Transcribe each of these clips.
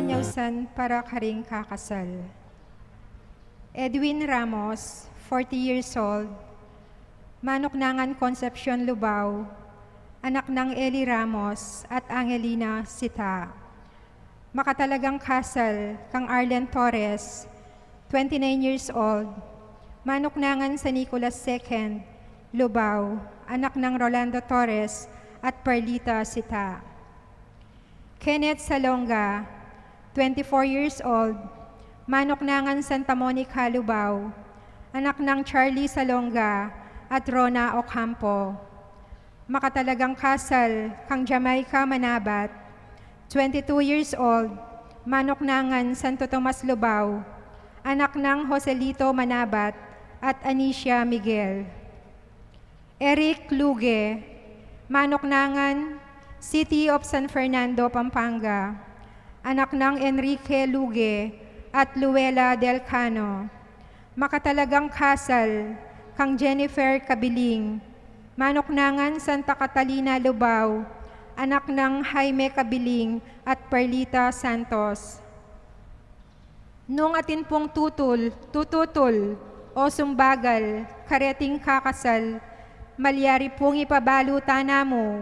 manyawsan para karing kakasal. Edwin Ramos, 40 years old, Manoknangan Concepcion Lubao, anak ng Eli Ramos at Angelina Sita. Makatalagang kasal kang Arlen Torres, 29 years old, Manoknangan sa Nicolas II, Lubao, anak ng Rolando Torres at Perlita Sita. Kenneth Salonga, 24 years old, Manoknangan Santa Monica, Lubao, anak ng Charlie Salonga at Rona Ocampo. Makatalagang kasal kang Jamaica Manabat, 22 years old, Manoknangan Santo Tomas, Lubao, anak ng Joselito Manabat at Anicia Miguel. Eric Luge, Manoknangan, City of San Fernando, Pampanga, anak ng Enrique Luge at Luella Del Cano. Makatalagang kasal kang Jennifer Kabiling, Manoknangan Santa Catalina, Lubao, anak ng Jaime Kabiling at Perlita Santos. Nung atin pong tututol o sumbagal, kareting kakasal, malyari pong ipabalo tanamo,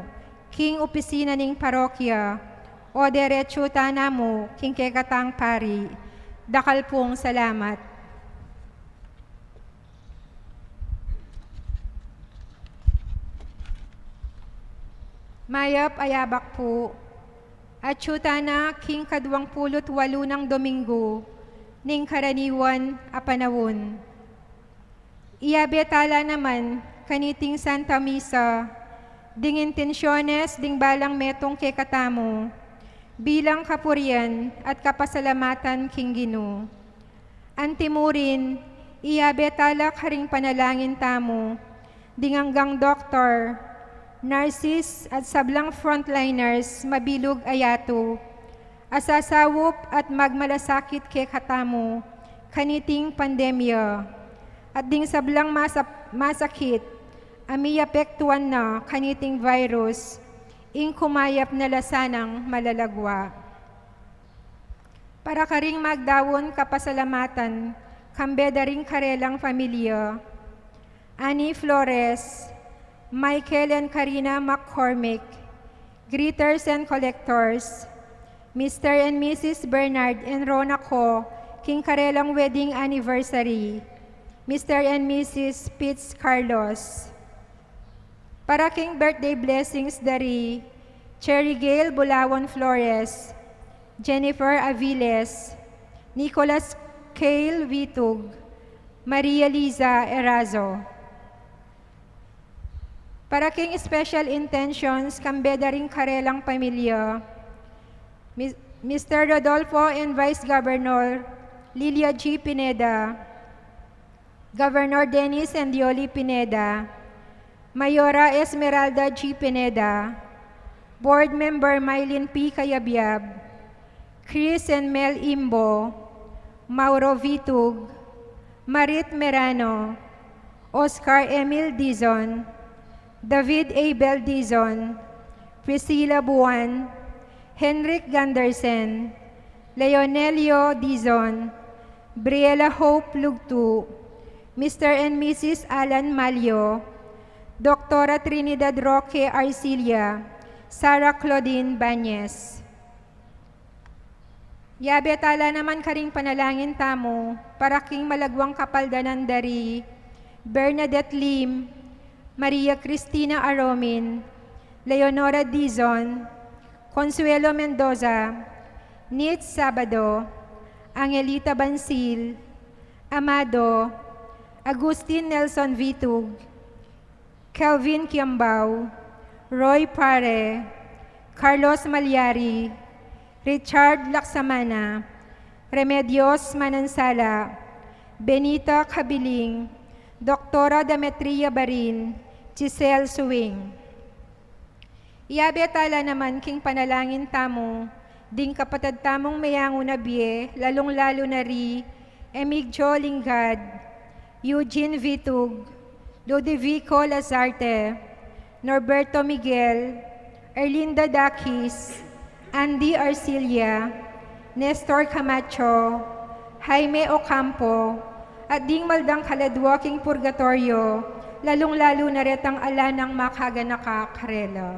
king opisina ning parokya, o derecho tanamo, king kekatang pari. Dakal pong salamat. Mayap ayabak po, at syutana king 28 ng domingo, ning karaniwan a panawon. Iyabetala naman kaniting Santa Misa, ding intensyones ding balang metong kekatamo, bilang kapurian at kapasalamatan king Ginoo. Antimurin, iyabetala karing panalangin tamo, ding hanggang doktor, nurses at sablang frontliners mabilog ayato, asasawop at magmalasakit kekatamo, kaniting pandemya, at ding sablang masakit, amiyapektuan na kaniting virus, ing kumayap na lasanang malalagwa. Para karing magdawon kapasalamatan, kambeda ring karelang pamilya, Annie Flores, Michael and Karina McCormick, greeters and collectors, Mr. and Mrs. Bernard and Rona Co, king karelang wedding anniversary, Mr. and Mrs. Pitts Carlos. Para king birthday blessings dari, Cherry Gale Bulawan Flores, Jennifer Aviles, Nicholas Cale Vitug, Maria Liza Erazo. Para king special intentions, kambeda ring karelang pamilya, Mr. Rodolfo and Vice Governor Lilia G. Pineda, Governor Dennis and Yoli Pineda, Mayora Esmeralda G. Pineda, Board Member Mylene P. Kayabyab, Chris and Mel Imbo, Mauro Vitug, Marit Merano, Oscar Emil Dizon, David Abel Dizon, Priscilla Buwan, Henrik Gandersen, Leonelio Dizon, Briella Hope Lugtu, Mr. and Mrs. Alan Malio, Dr. Trinidad Roque Arcilia, Sarah Claudine Banyes. Yabetala naman karing panalangin tamo, para king malagwang kapaldanan dari, Bernadette Lim, Maria Cristina Aromin, Leonora Dizon, Consuelo Mendoza, Nitz Sabado, Angelita Bansil, Amado, Agustin Nelson Vitug, Kelvin Kiambao, Roy Pare, Carlos Malyari, Richard Laksamana, Remedios Manansala, Benita Kabiling, Doktora Demetria Barin, Giselle Suwing. Iyabetala naman king panalangin tamo, ding kapatid tamong mayango na biye, lalong-lalo na ri, Emigjo Lingad, Eugene Vitug, Ludovico Lazarte, Norberto Miguel, Erlinda Dakis, Andy Arcilia, Nestor Camacho, Jaime Ocampo, at ding maldang kaladwaking purgatorio, lalong-lalo na retang ala ng makaganaka karela.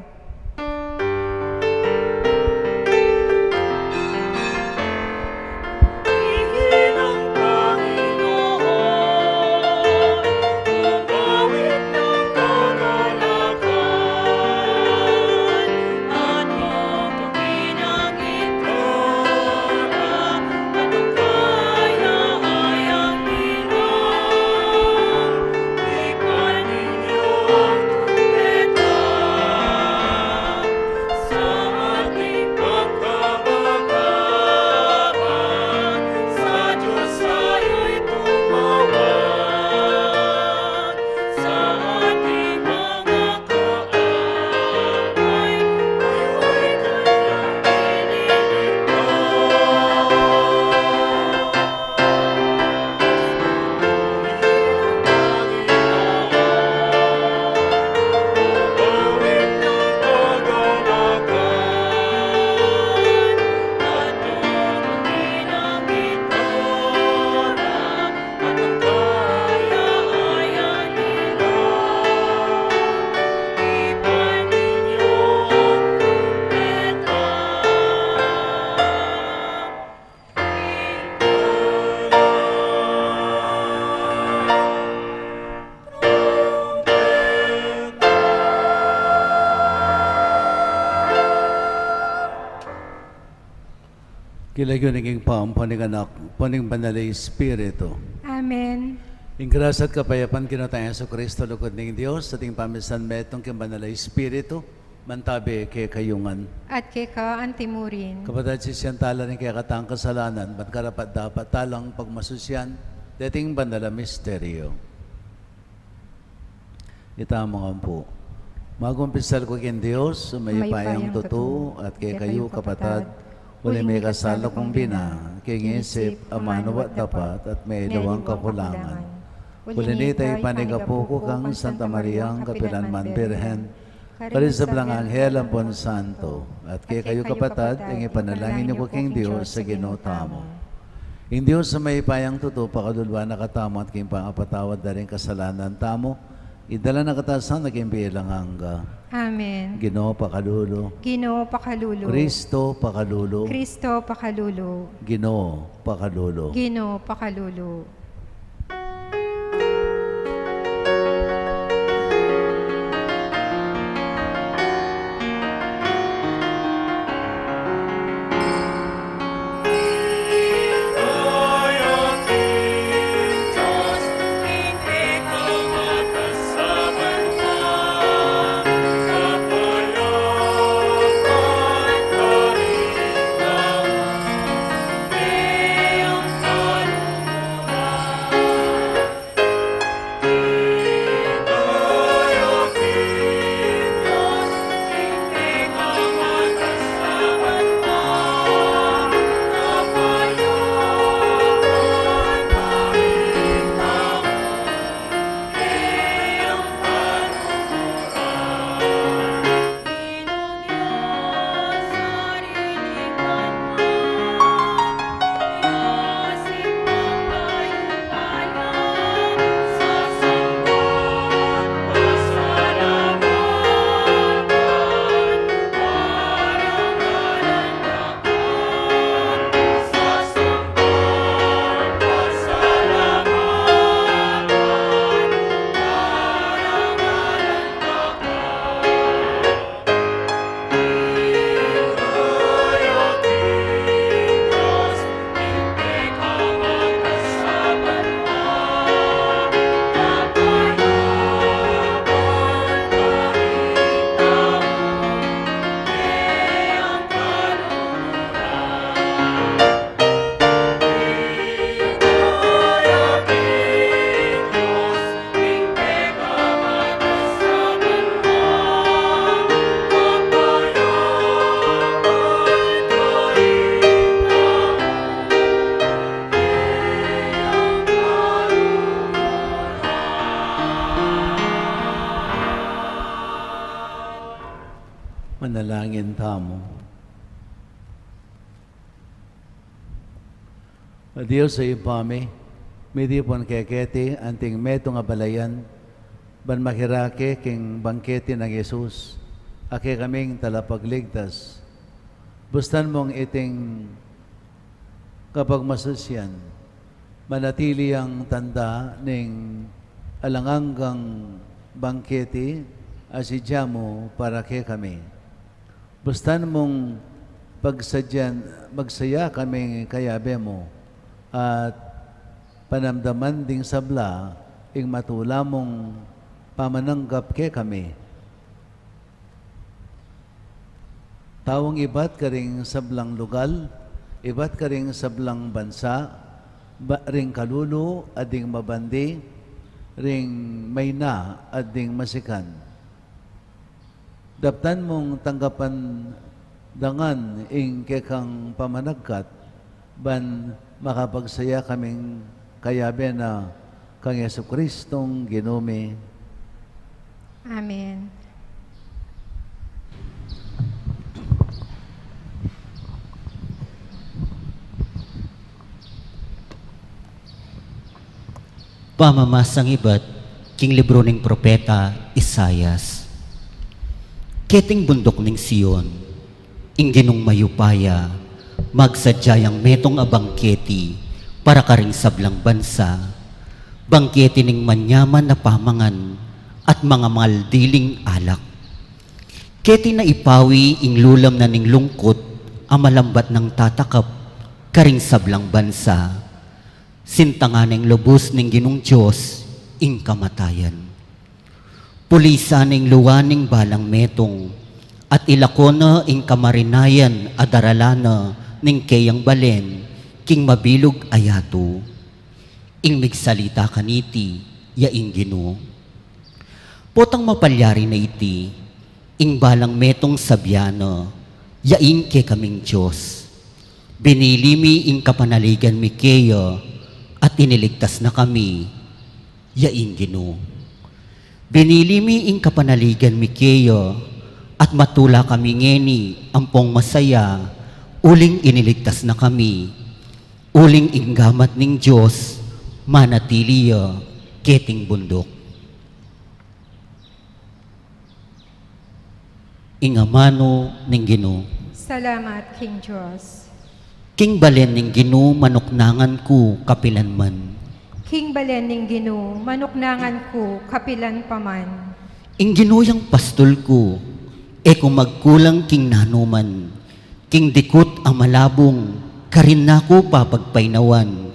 Kilagyo naging pampaning anak, paning banal Espiritu. Amen. In grasya at kapayapaan kinatayang sa Kristo, lukod ng Diyos, ating pamisan metong kay banal Espiritu, mantabi kay kayungan. At kay ka antimurin. Kapatid si siyantala rin kaya katang kasalanan, ba't karapat dapat talang pagmasusyan, dating banal misteryo. Itamang po. Magumpisal ko kin Diyos, may payang totoo, at kay kayo kapatid, uli may kasala kong bina, kingisip, amano at dapat, at may dawang kakulangan. Uli nita'y panigapuko kang Santa Maria, ang kapilanman Birhen, kalisablang Anghel ang Pon Santo, at kay kayo kapatid, ang ipanalangin niyo ko king Diyos sa ginotamo. Ing Diyos sa may payang totoo, pakadulwa na katamo at king pangapatawad na rin kasalanan tamo, idala na katasan naging bilang hangga. Amen. Ginoo pakalulo. Ginoo pakalulo. Kristo pakalulo. Kristo pakalulo. Ginoo pakalulo. Ginoo pakalulo. Manalangin tamo. Dios sa ipami, midipon keketi, anting metong abalayan, ban makirake king bangketi ng Yesus, ake kaming talapagligtas. Bustan mong iting kapag masusyan, manatili ang tanda ning alanganggang bangketi asidya mo para ke kami. Bustan mong magsaya kami kayabe mo at panamdaman ding sabla ing matula mong pamananggap ke kami. Tawong ibat ka ring sablang lugal, ibat ka ring sablang bansa, ring kalulu, ading mabandi, ring mayna, ading masikan. Daptan mong tanggapan dangan ing kekang pamanagkat, ban makapagsaya kaming kayabe na kang Yesu-Kristong ginumi. Amen. Pamamasang ibat, king libro ning propeta Isayas. Keting bundok ning Sion, ing ginong mayupaya, magsadyayang metong abangketi, para karing sablang bansa, bangketi ning manyaman na pamangan, at mga maldiling alak. Keti na ipawi ing lulam na ning lungkot, amalambat ng tatakap, karing sablang bansa, sintanganing lubos ning ginong Diyos, ing kamatayan. Pulisa ning luwaning balang metong, at ilakona ing kamarinayan adaralana ning kayang balen, king mabilog ayato. Ing migsalita kaniti, yaing Ginoo. Potang mapalyari na iti, ing balang metong sabyano, yaing ke kaming Diyos. Binilimi ing kapanaligan mi keyo, at iniligtas na kami, yaing Ginoo. Binilimi ing kapanaligan mi keyo, at matula kami ngeni, ampong masaya, uling iniligtas na kami, uling inggamat ning Diyos, manatiliya, keting bundok. Ingamano ning Ginoo. Salamat, King Diyos. King balen ning Ginoo, manuknangan ko kapilan man. King balen ning Ginoo, manuknangan ko kapilan paman. Ing Ginoo'yang pastol ko, kung magkulang king nanuman, king dikot ang malabong, karin nako papagpainawan,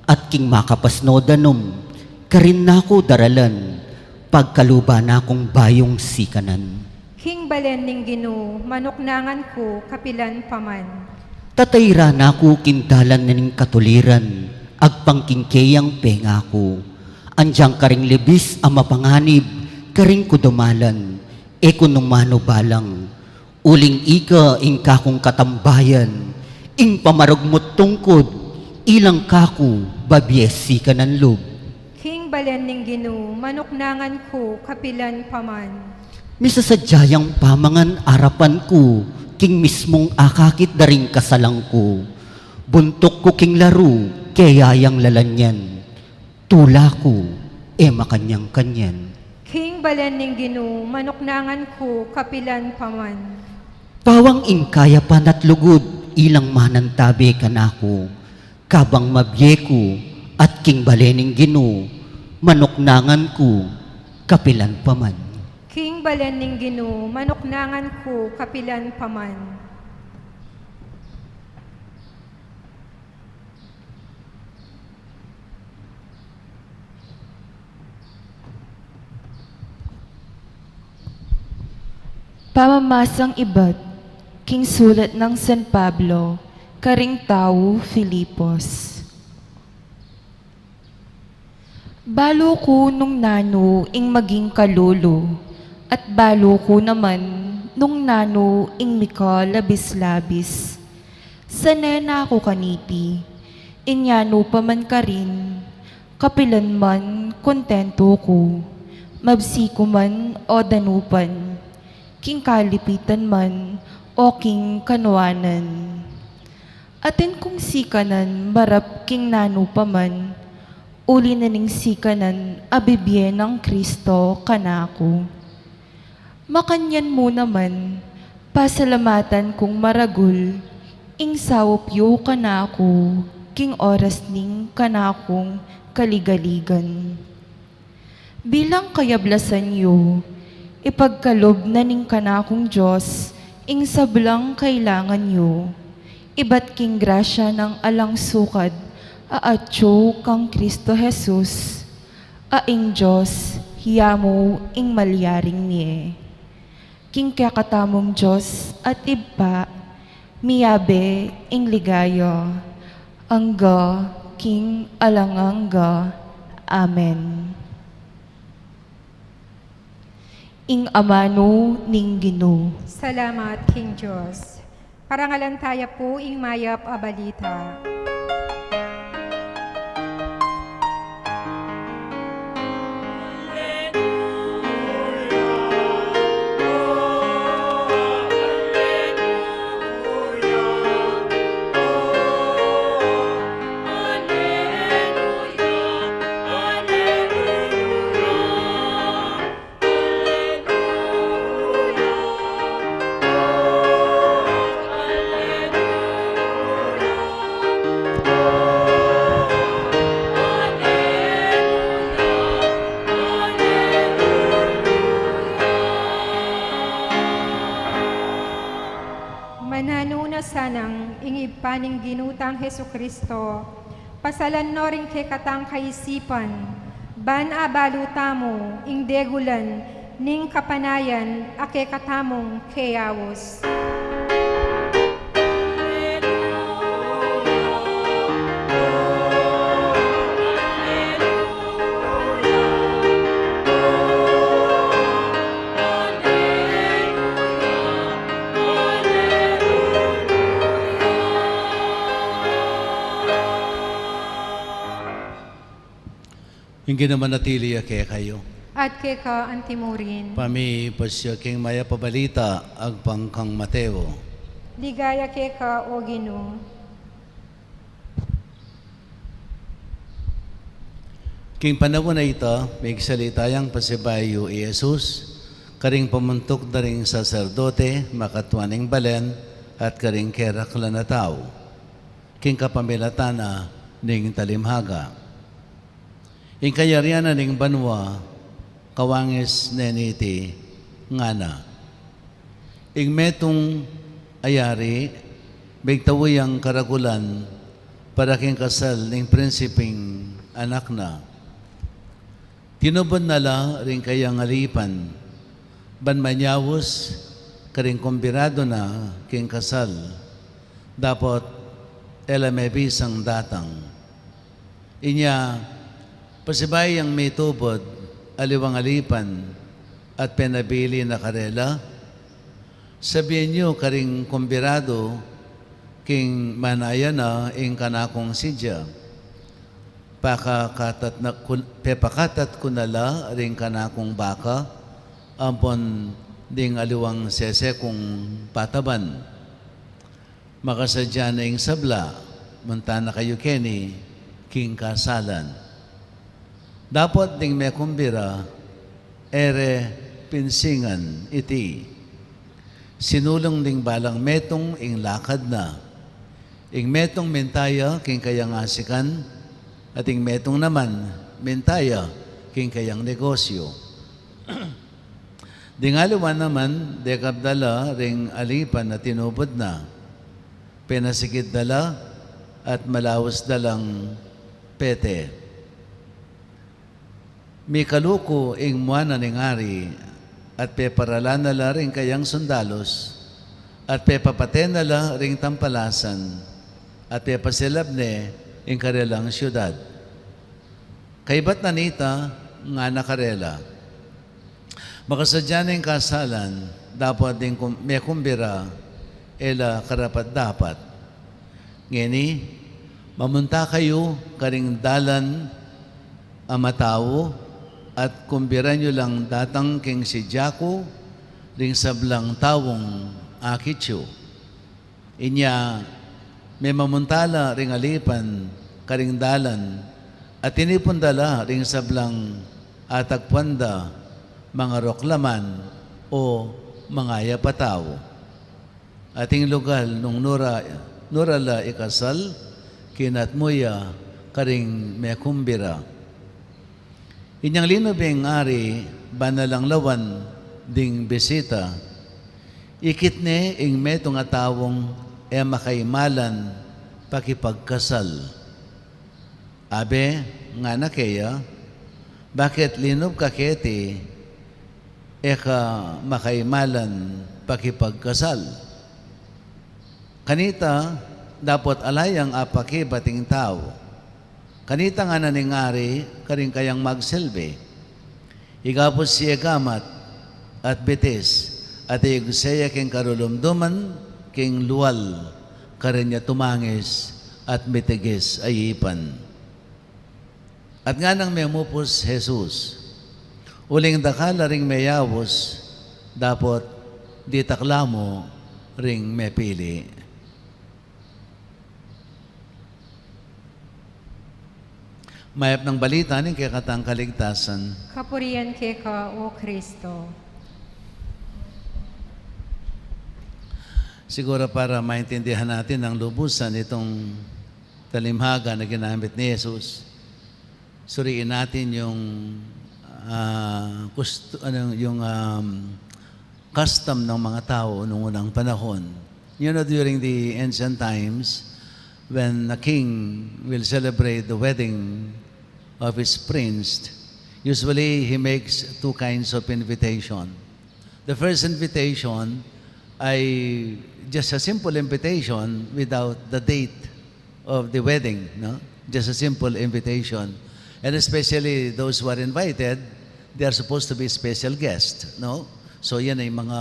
at king makapasno danom, karin nako daralan, pagkaluba na akong bayong sikanan. King balen ning Ginoo, manuknangan ko kapilan paman. Tatayra na ko kindalan na ning katuliran, agpangkingkeyang penga ko. Andyang karing libis ang mapanganib, karing kudumalan, kung numano balang. Uling ika ing kakong katambayan, ing pamarugmot tungkod, ilang kaku, babyesi ka ng loob. King balen ning Ginoo, manuknangan ko kapilan paman. Misasadyayang pamangan arapan ko, king mismong akakit daring kasalang ko. Buntok ko king laro, kayayang lalanyan. Tula ko, makanyang kanyan. King balen ning Ginoo, manuknangan ko kapilan paman. Pawang inkaya panat lugod, ilang manantabi kanako. Kabang mabye ko, at king balen ning Ginoo, manuknangan ko, kapilan paman. King balen ning Ginoo, manuknangan ko kapilan paman. Pamamasang ibat, king sulat ng San Pablo, karing tao Filipos. Balo ko nung nano ing maging kalolo, at balo ko naman nung nano ing mika labis-labis. Sanena ko kaniti, inyano pa man ka rin, kapilan man kontento ko, mabsiko man o danupan, king kalipitan man o king kanwanan. Atin kung sikanan, marap king nano paman, uli na ning sikanan, abibye ng Kristo kanako. Makanyan mo naman, pasalamatan kong maragul, ing sawopyo kanako, king oras ning kanakong kaligaligan. Bilang kayablasan yo, ipagkalob na ning kanakong Diyos, ing sablang kailangan yo, iba't king grasya ng alang sukad, aatyo kang Kristo Jesus, aing Diyos, hiyamo ing malyaring niye. King kakatamong Diyos at iba, miyabe ing ligayo, angga king alangangga. Amen. Ing amano ning Ginoo. Salamat, King Diyos. Parangalan tayo po ing mayap a balita. Mananuna sanang ingib paning ginutang Hesu Kristo, pasalan no ring kekatang kaisipan, ban abalutamo ing degulan ning kapanayan ake katamong keyawos. Hindi naman natili kaya kayo. At keka antimurin, Pami pasya king maya pabalita agpangkang Mateo. ligaya keka o Ginoo. King panahon na ito, may salitayang pasibayo i Jesus, karing pamuntok na ring saserdote, makatwaning balen, at karing kerakla na tao. King kapamilatana ning talimhaga. Ing kayarian na ning banwa, kawangis neniti, ngana. Ing metong ayari, bigtawiyang karagulan, para king kasal ning prinsiping anak na. Tinubod nala rin kayang alipan, banmanyawos, karing kumbirado na king kasal, dapat elamebisang datang. Inya, pasibay ang may tubod, aliwang alipan, at penabili na karela, sabihin niyo karing kumbirado, king manaya na ing kanakong sidya, pepakatat ko nala ring kanakong baka, ampon ding aliwang sese kong pataban. Makasadya na ing sabla, muntana kayo keni, king kasalan. Dapat ding may kumbira, ere pinsingan iti. Sinulong ding balang metong ing lakad na. Ing metong mentaya king kayang asikan, at ing metong naman mentaya king kayang negosyo. Dingaliwan naman, dekabdala ring alipan na tinubod na. Penasikid dala at malawas dalang pete. May kaluko ing muana ning ari at peparalan nala ring kayang sundalos at pepapaten nala ring tampalasan at pepasilab ne ing karelang syudad. Kaibat nanita nga nakarela. Makasadya ning kasalan, dapat ding may kumbira ela karapat dapat. Ngeni, mamunta kayo karing dalan amatao at kumbiran nyo lang datang king si Jaco ring sablang tawong akityo. Inya may mamuntala ring alipan, karing dalan, at tinipundala ring sablang atagpanda, mga roklaman o mga yapataw. Ating lugal nung nurala ikasal, kinatmuya karing mekumbira. Inyang linubing ari, banalang lawan, ding bisita, ikitne ing metong atawong makaimalan pakipagkasal. Abe, nga na kaya, bakit linub kaketi eka makaimalan pakipagkasal? Kanita, dapat alayang apaki bating tao. Kanita nga naningari, karing kayang magsilbi. Igapos siya gamat at bitis, at igusaya king karulumduman, king luwal, karinya tumangis at mitigis ayipan. At nga nang memupos Jesus, uling dakala ring mayawos, dapat ditaklamo ring mepili. Mayap ng balita ni kaya katang kaligtasan. Kapurian kay ka, O Kristo. Siguro para maintindihan natin ang lubusan itong talimhaga na ginamit ni Jesus, suriin natin yung custom ng mga tao noong unang panahon. You know, during the ancient times, when a king will celebrate the wedding of his prince, usually he makes two kinds of invitation. The first invitation ay just a simple invitation without the date of the wedding, no? Just a simple invitation. And especially those who are invited, they are supposed to be special guests, no? So yan ay mga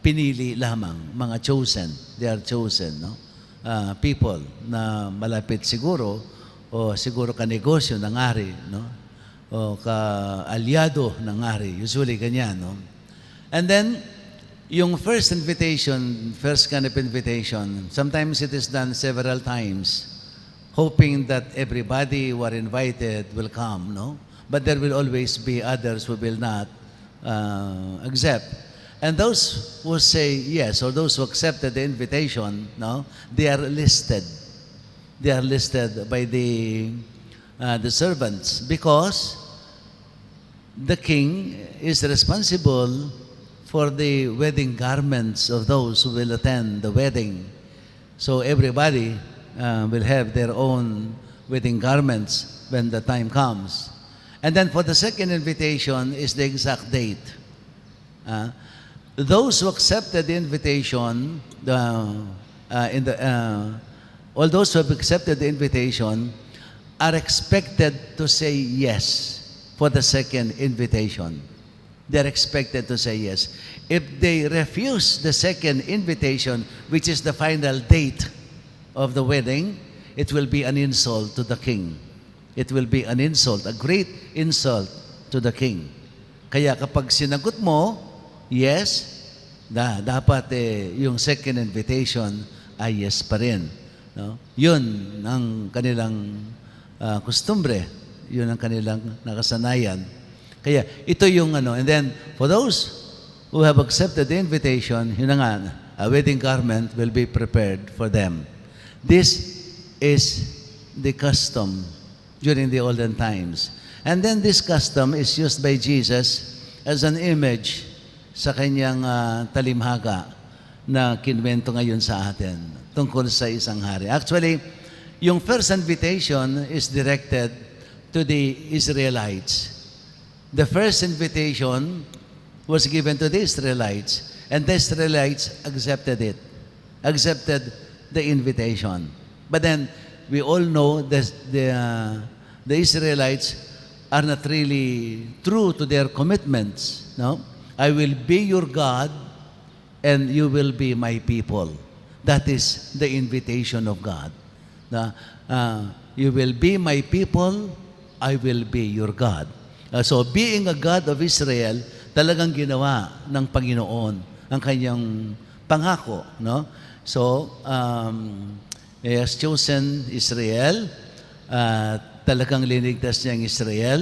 pinili lamang, mga chosen. They are chosen, no? People na malapit siguro o siguro ka-negosyo ng ari, no? O ka-alyado ng ari. Usually ganyan, no? And then, yung first invitation, first kind of invitation, sometimes it is done several times, hoping that everybody who are invited will come, no? But there will always be others who will not accept. And those who say yes, or those who accepted the invitation, no, they are listed. They are listed by the servants, because the king is responsible for the wedding garments of those who will attend the wedding. So everybody will have their own wedding garments when the time comes. And then for the second invitation is the exact date. Those who accepted the invitation, all those who have accepted the invitation are expected to say yes for the second invitation. They are expected to say yes. If they refuse the second invitation, which is the final date of the wedding, it will be an insult to the king. It will be an insult, a great insult to the king. Kaya kapag sinagot mo, yes, dapat yung second invitation ay yes pa rin. No? Yun ang kanilang kustumbre. Yun ang kanilang nakasanayan. Kaya ito yung and then for those who have accepted the invitation, yun na nga, a wedding garment will be prepared for them. This is the custom during the olden times. And then this custom is used by Jesus as an image sa kanyang talimhaga na kinwento ngayon sa atin tungkol sa isang hari. Actually, yung first invitation is directed to the Israelites. The first invitation was given to the Israelites, and the Israelites accepted it, accepted the invitation. But then, we all know that the Israelites are not really true to their commitments, no? I will be your God, and you will be my people. That is the invitation of God. You will be my people, I will be your God. So being a God of Israel, talagang ginawa ng Panginoon ang kanyang pangako, no? So He has chosen Israel. Talagang linigtas niya ang Israel.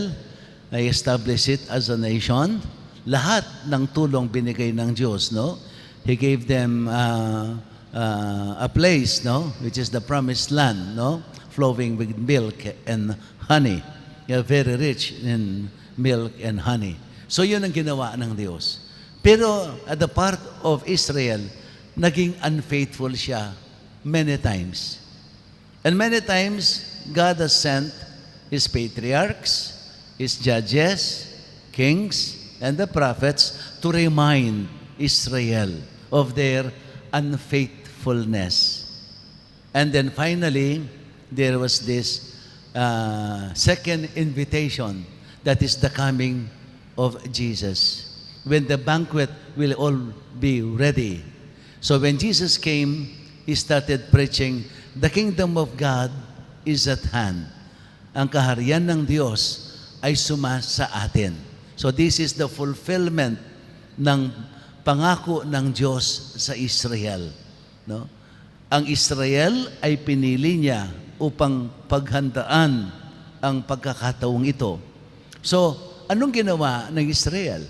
I established it as a nation. Lahat ng tulong binigay ng Diyos, no? He gave them a place, no? Which is the promised land, no? Flowing with milk and honey. They are very rich in milk and honey. So yun ang ginawa ng Diyos. Pero at the part of Israel, naging unfaithful siya many times. And many times, God has sent His patriarchs, His judges, kings, and the prophets to remind Israel of their unfaithfulness. And then finally, there was this second invitation, that is the coming of Jesus, when the banquet will all be ready. So when Jesus came, He started preaching, the kingdom of God is at hand. Ang kaharian ng Diyos ay sumasa atin. So this is the fulfillment ng pangako ng Diyos sa Israel. No? Ang Israel ay pinili niya upang paghandaan ang pagkakataong ito. So, anong ginawa ng Israel?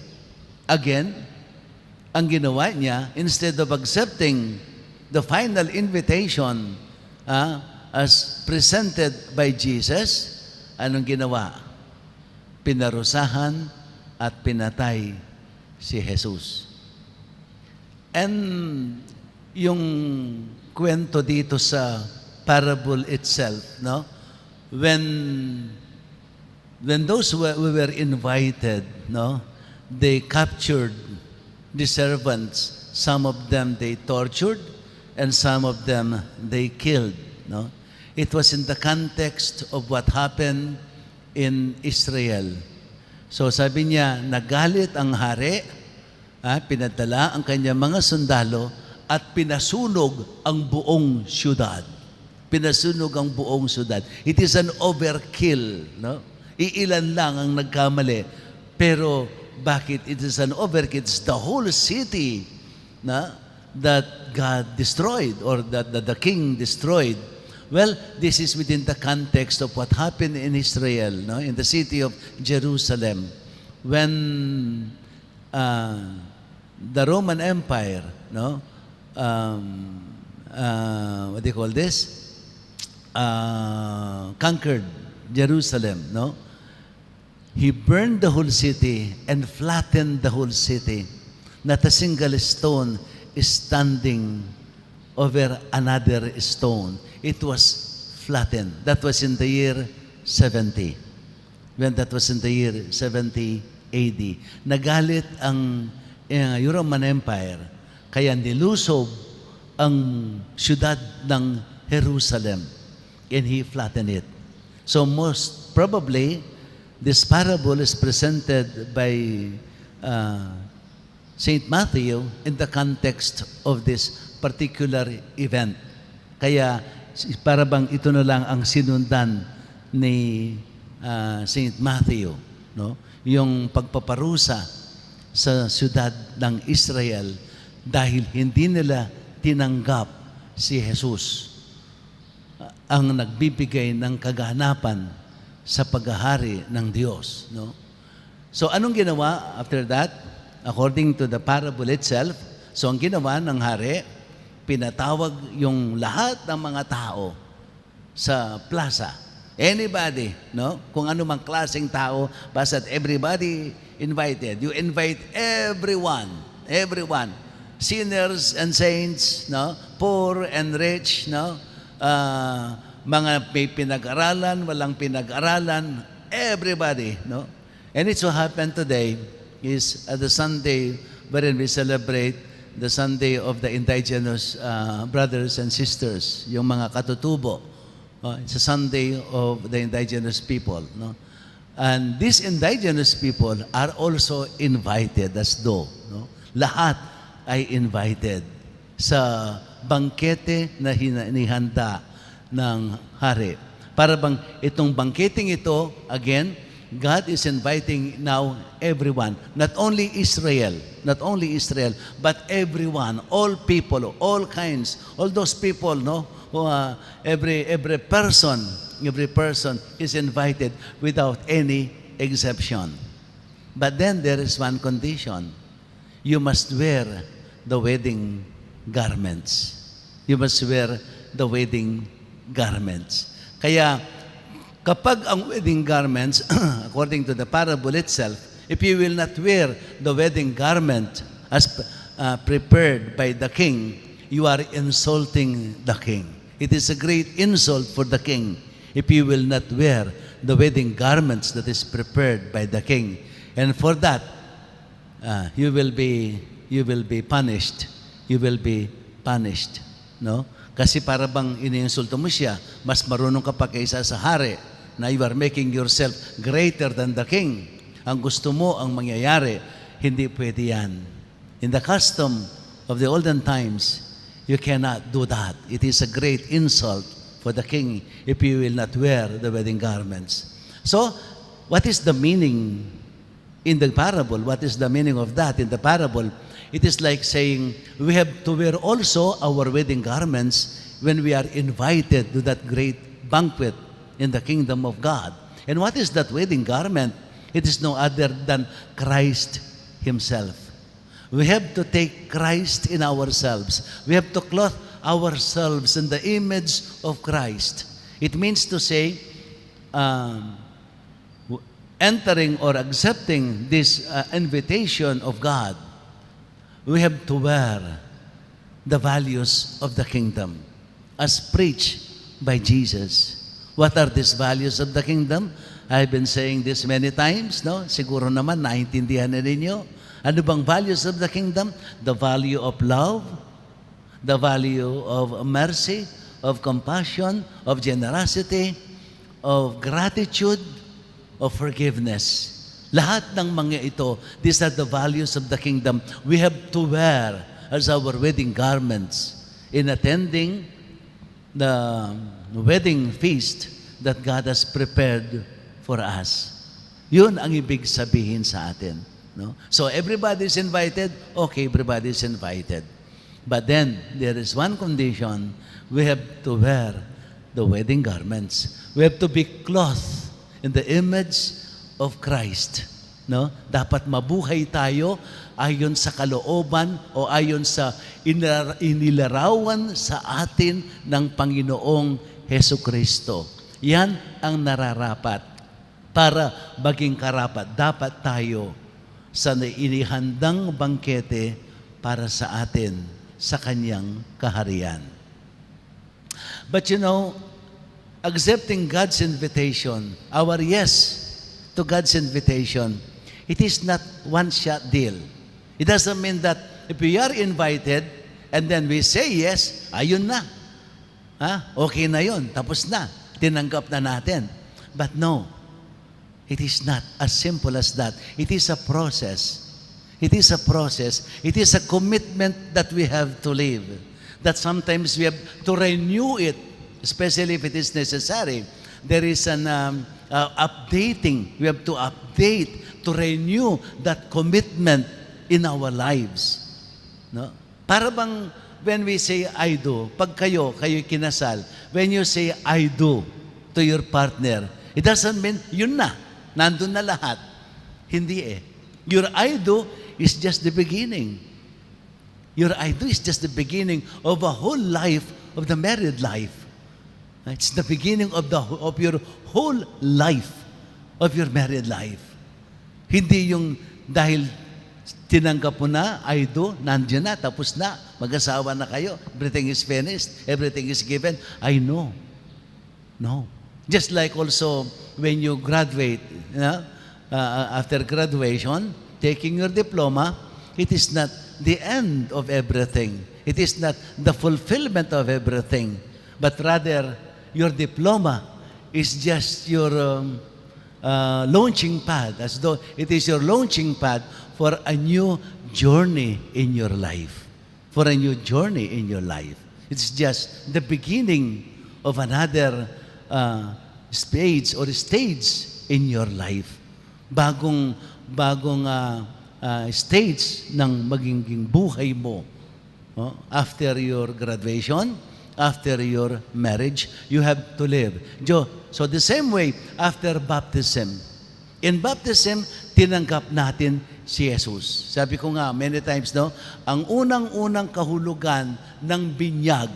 Again, ang ginawa niya, instead of accepting the final invitation as presented by Jesus, anong ginawa? Pinarusahan at pinatay si Jesus. And yung kwento dito sa parable itself, no? When those who were invited, no, they captured the servants. Some of them they tortured, and some of them they killed, no? It was in the context of what happened in Israel. So sabi niya, nagalit ang hari, pinadala ang kanyang mga sundalo at pinasunog ang buong syudad. Pinasunog ang buong syudad. It is an overkill, no? Iilan lang ang nagkamali. Pero bakit it is an overkill? It's the whole city na that God destroyed, or that the king destroyed. Well, this is within the context of what happened in Israel, no? In the city of Jerusalem, when the Roman Empire, no, what do you call this? Conquered Jerusalem, no? He burned the whole city and flattened the whole city. Not a single stone is standing over another stone. It was flattened. That was in the year 70. When that was in the year 70 AD. Nagalit ang Roman Empire, kaya nilusob ang syudad ng Jerusalem, and he flattened it. So most probably, this parable is presented by St. Matthew in the context of this particular event. Kaya para bang ito na lang ang sinundan ni St. Matthew, no? Yung pagpaparusa sa siyudad ng Israel dahil hindi nila tinanggap si Jesus, ang nagbibigay ng kaganapan sa paghahari ng Diyos, no? So anong ginawa after that? According to the parable itself, so ang ginawa ng hari, pinatawag yung lahat ng mga tao sa plaza. Anybody, no? Kung ano mang klaseng tao, basta everybody invited. You invite everyone. Sinners and saints, no? Poor and rich, no? Mga may pinag-aralan, walang pinag-aralan, everybody, no? And it so happened today is the Sunday wherein we celebrate the Sunday of the indigenous brothers and sisters, yung mga katutubo. It's a Sunday of the indigenous people, no? And these indigenous people are also invited as though, no? Lahat ay invited sa bangkete na hinihanda ng hari. Para bang itong bangketing ito, again, God is inviting now everyone, not only Israel, but everyone, all people, all kinds, all those people, no, who every person is invited without any exception. But then there is one condition. You must wear the wedding garments. You must wear the wedding garments. Kaya kapag ang wedding garments, according to the parable itself, if you will not wear the wedding garment as prepared by the king, you are insulting the king. It is a great insult for the king if you will not wear the wedding garments that is prepared by the king. And for that, you will be punished. You will be punished. No? Kasi para bang iniinsulto mo siya, mas marunong ka pa kaysa sa hari, na you are making yourself greater than the king. Ang gusto mo, ang mangyayari, hindi pwede yan. In the custom of the olden times, you cannot do that. It is a great insult for the king if you will not wear the wedding garments. So, what is the meaning in the parable? What is the meaning of that in the parable? It is like saying, we have to wear also our wedding garments when we are invited to that great banquet in the kingdom of God. And what is that wedding garment? It is no other than Christ Himself. We have to take Christ in ourselves. We have to clothe ourselves in the image of Christ. It means to say, entering or accepting this invitation of God, we have to wear the values of the kingdom as preached by Jesus. What are these values of the kingdom? I've been saying this many times, no? Siguro naman naintindihan na ninyo. Ano bang values of the kingdom? The value of love, the value of mercy, of compassion, of generosity, of gratitude, of forgiveness. Lahat ng mga ito, these are the values of the kingdom we have to wear as our wedding garments in attending the wedding feast that God has prepared for us. Yun ang ibig sabihin sa atin. No? So everybody is invited, okay, everybody is invited. But then, there is one condition, we have to wear the wedding garments. We have to be clothed in the image of Christ. No? Dapat mabuhay tayo ayon sa kalooban o ayon sa inilarawan sa atin ng Panginoong Hesus Kristo. Yan ang nararapat para maging karapat. Dapat tayo sa inihandang bangkete para sa atin sa Kanyang kaharian. But you know, accepting God's invitation, our yes to God's invitation, it is not one-shot deal. It doesn't mean that if we are invited and then we say yes, ayun na. Okay na yun, tapos na. Tinanggap na natin. But no, it is not as simple as that. It is a process. It is a process. It is a commitment that we have to live. That sometimes we have to renew it, especially if it is necessary. There is an updating. We have to update, to renew that commitment in our lives. No? Para bang when we say I do, pag kayo kinasal, when you say I do to your partner, it doesn't mean yun na, nandun na lahat. Hindi eh. Your I do is just the beginning. Your I do is just the beginning of a whole life, of the married life. It's the beginning of your whole life, of your married life. Hindi yung dahil tinanggap mo na, I do, nandiyan na, tapos na, mag-asawa na kayo, everything is finished, everything is given. I know. No. Just like also when you graduate, after graduation, taking your diploma, it is not the end of everything. It is not the fulfillment of everything. But rather, your diploma is just your launching pad, as though it is your launching pad for a new journey in your life. For a new journey in your life. It's just the beginning of another stage in your life. Bagong stage ng magiging buhay mo. After your graduation, after your marriage, you have to live. So the same way, after baptism, in baptism, tinanggap natin si Jesus. Sabi ko nga, many times, no, ang unang-unang kahulugan ng binyag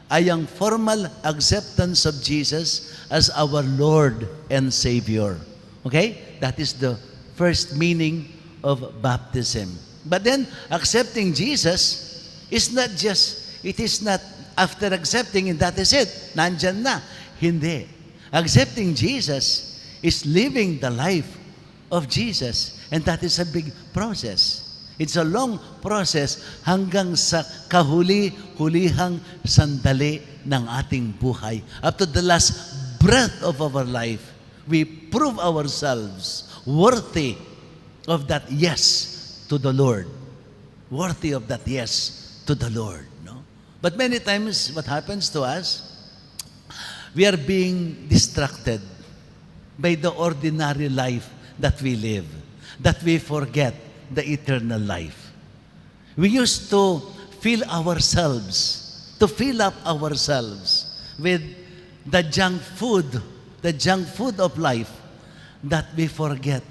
ay ang formal acceptance of Jesus as our Lord and Savior. Okay? That is the first meaning of baptism. But then, accepting Jesus is not just, it is not after accepting and that is it. Nandyan na. Hindi. Accepting Jesus is living the life of Jesus. And that is a big process. It's a long process hanggang sa kahuli-hulihang sandali ng ating buhay. Up to the last breath of our life, we prove ourselves worthy of that yes to the Lord. Worthy of that yes to the Lord. No? But many times, what happens to us, we are being distracted by the ordinary life that we live, that we forget the eternal life. We used to fill up ourselves with the junk food of life, that we forget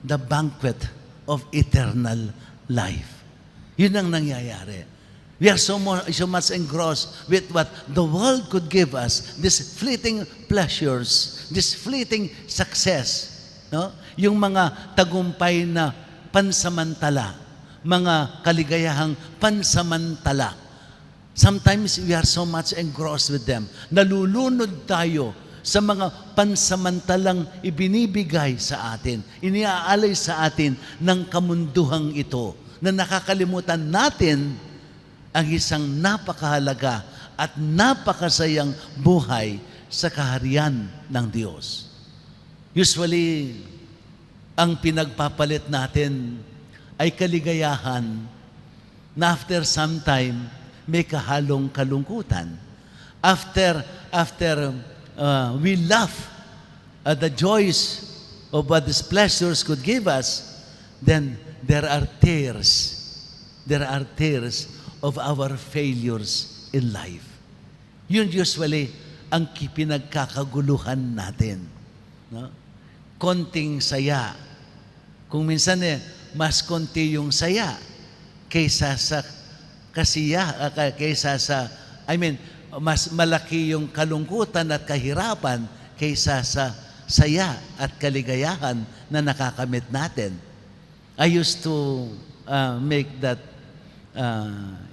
the banquet of eternal life. Yun ang nangyayari. We are so much engrossed with what the world could give us, these fleeting pleasures, this fleeting success. No? Yung mga tagumpay na pansamantala, mga kaligayahang pansamantala. Sometimes we are so much engrossed with them. Nalulunod tayo sa mga pansamantalang ibinibigay sa atin, iniaalay sa atin ng kamunduhang ito, na nakakalimutan natin ang isang napakahalaga at napakasayang buhay sa kaharian ng Diyos. Usually, ang pinagpapalit natin ay kaligayahan na after some time, may kahalong kalungkutan. After we laugh at the joys of what these pleasures could give us, then there are tears. There are tears of our failures in life. Yun usually ang pinagkakaguluhan natin. No? Konting saya. Kung minsan mas konti yung saya kaysa sa mas malaki yung kalungkutan at kahirapan kaysa sa saya at kaligayahan na nakakamit natin. I used to make that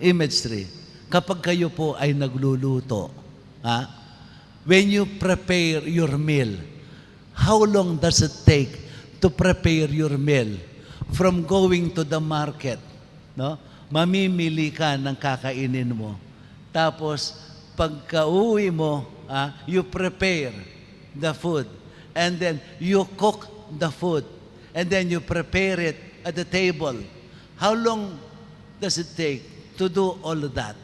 imagery. Kapag kayo po ay nagluluto, when you prepare your meal, how long does it take to prepare your meal? From going to the market, no? Mamimili ka ng kakainin mo. Tapos, pagka-uwi mo, you prepare the food. And then, you cook the food. And then, you prepare it at the table. How long does it take to do all of that?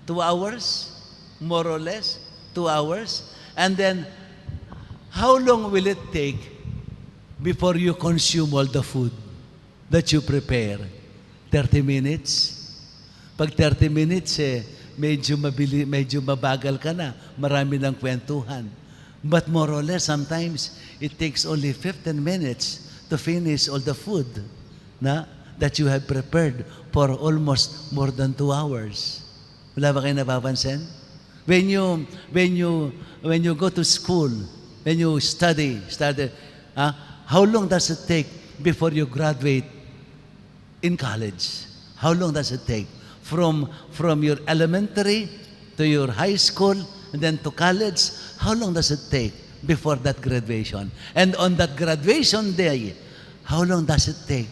2 hours? More or less? 2 hours? And then, how long will it take before you consume all the food that you prepare? 30 minutes? Pag 30 minutes, medyo mabagal ka na. Marami ng kwentuhan. But more or less, sometimes, it takes only 15 minutes to finish all the food that you have prepared for almost more than 2 hours. Wala ba kayo napapansin? When you go to school, when you study, how long does it take before you graduate in college? How long does it take? From your elementary to your high school and then to college, how long does it take before that graduation? And on that graduation day, how long does it take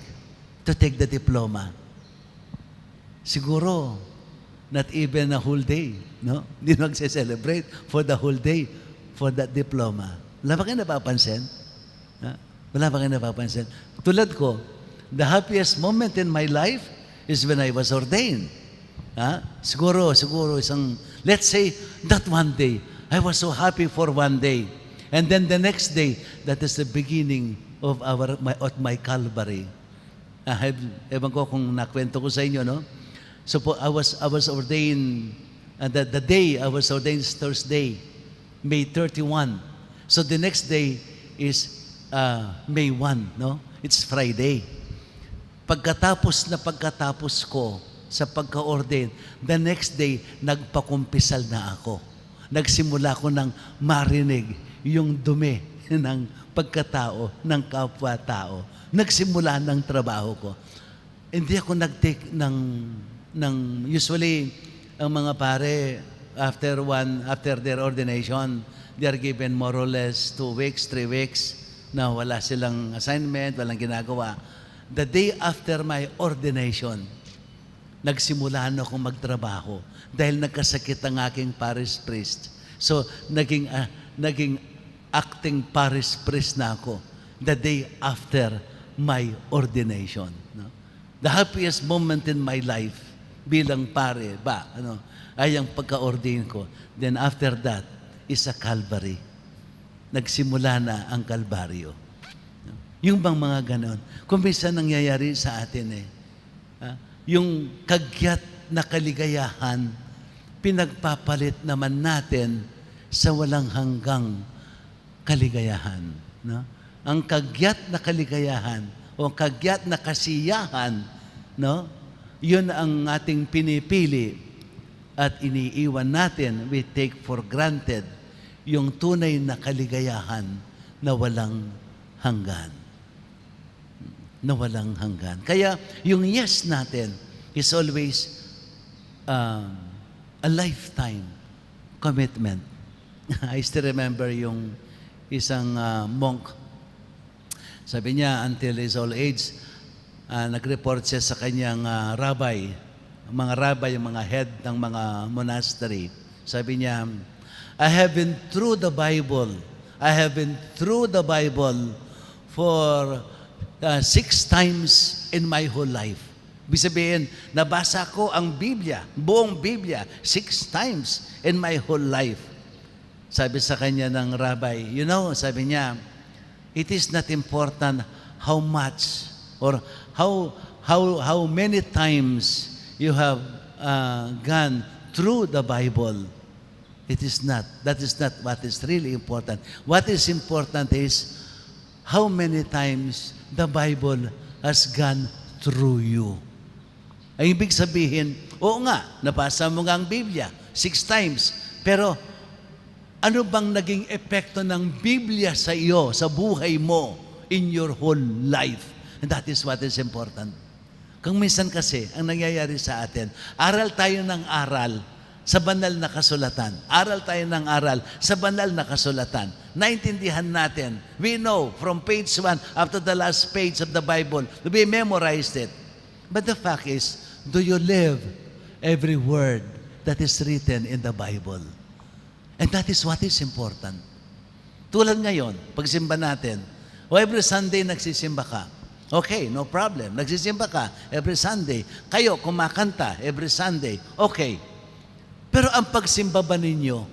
to take the diploma? Siguro, not even a whole day, no? Hindi magse-celebrate for the whole day for that diploma. Wala ba kayo napapansin? Wala ba kayo napapansin? Tulad ko, the happiest moment in my life is when I was ordained. Siguro let's say that one day, I was so happy for one day. And then the next day, that is the beginning of my Calvary. Ewan ko kung nakwento ko sa inyo, no? So I was ordained And the day I was ordained is Thursday, May 31. So the next day is May 1, no? It's Friday. Pagkatapos ko sa pagka-ordain, the next day, nagpakumpisal na ako. Nagsimula ko ng marinig yung dumi ng pagkatao, ng kapwa-tao. Nagsimula ng trabaho ko. Hindi ako nag-take ng usually, ang mga pare, after their ordination, they are given more or less 2 weeks, 3 weeks, na wala silang assignment, walang ginagawa. The day after my ordination, nagsimula na akong magtrabaho dahil nagkasakit ang aking parish priest. So, naging acting parish priest na ako the day after my ordination. No? The happiest moment in my life bilang pare ay ang pagka-ordain ko. Then after that is a Calvary. Nagsimula na ang Kalbaryo. Yung bang mga ganon. Kung minsan nangyayari sa atin yung kagyat na kaligayahan, pinagpapalit naman natin sa walang hanggang kaligayahan. No? Ang kagyat na kaligayahan o kagyat na kasiyahan, no? Yun ang ating pinipili at iniiwan natin, we take for granted yung tunay na kaligayahan na walang hanggan. Na walang hanggan. Kaya yung yes natin is always a lifetime commitment. I still remember yung isang monk, sabi niya until his old age, nag-report siya sa kanyang rabbi, mga rabbi, yung mga head ng mga monastery. Sabi niya, I have been through the Bible for 6 times in my whole life. Ibig sabihin, nabasa ko ang Biblia, buong Biblia, 6 times in my whole life. Sabi sa kanya ng rabbi, you know, sabi niya, it is not important how much or how many times you have gone through the Bible. It is not. That is not what is really important. What is important is how many times the Bible has gone through you. Ay ibig sabihin, oo nga, nabasa mo nga ang Biblia 6 times, pero ano bang naging epekto ng Biblia sa iyo, sa buhay mo, in your whole life? And that is what is important. Kung minsan kasi, ang nangyayari sa atin, aral tayo ng aral sa banal na kasulatan. Aral tayo ng aral sa banal na kasulatan. Naintindihan natin. We know from page 1 up to the last page of the Bible. We memorized it. But the fact is, do you live every word that is written in the Bible? And that is what is important. Tulad ngayon, pagsimba natin, every Sunday nagsisimba ka. Okay, no problem. Nagsisimba ka every Sunday. Kayo, kumakanta every Sunday. Okay. Pero ang pagsimba ba ninyo,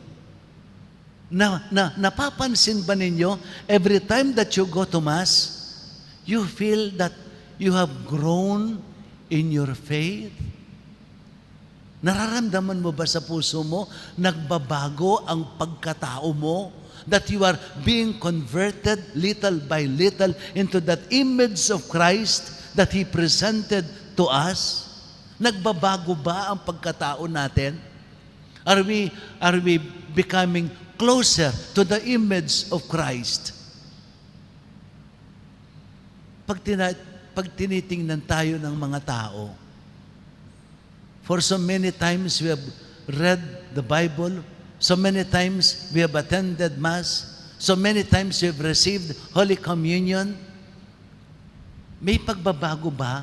napapansin ba ninyo, every time that you go to Mass, you feel that you have grown in your faith? Nararamdaman mo ba sa puso mo, nagbabago ang pagkatao mo? That you are being converted little by little into that image of Christ that He presented to us? Nagbabago ba ang pagkatao natin? Are we becoming closer to the image of Christ? Pag tinitingnan tayo ng mga tao, for so many times we have read the Bible, so many times we have attended Mass, so many times we have received Holy Communion, may pagbabago ba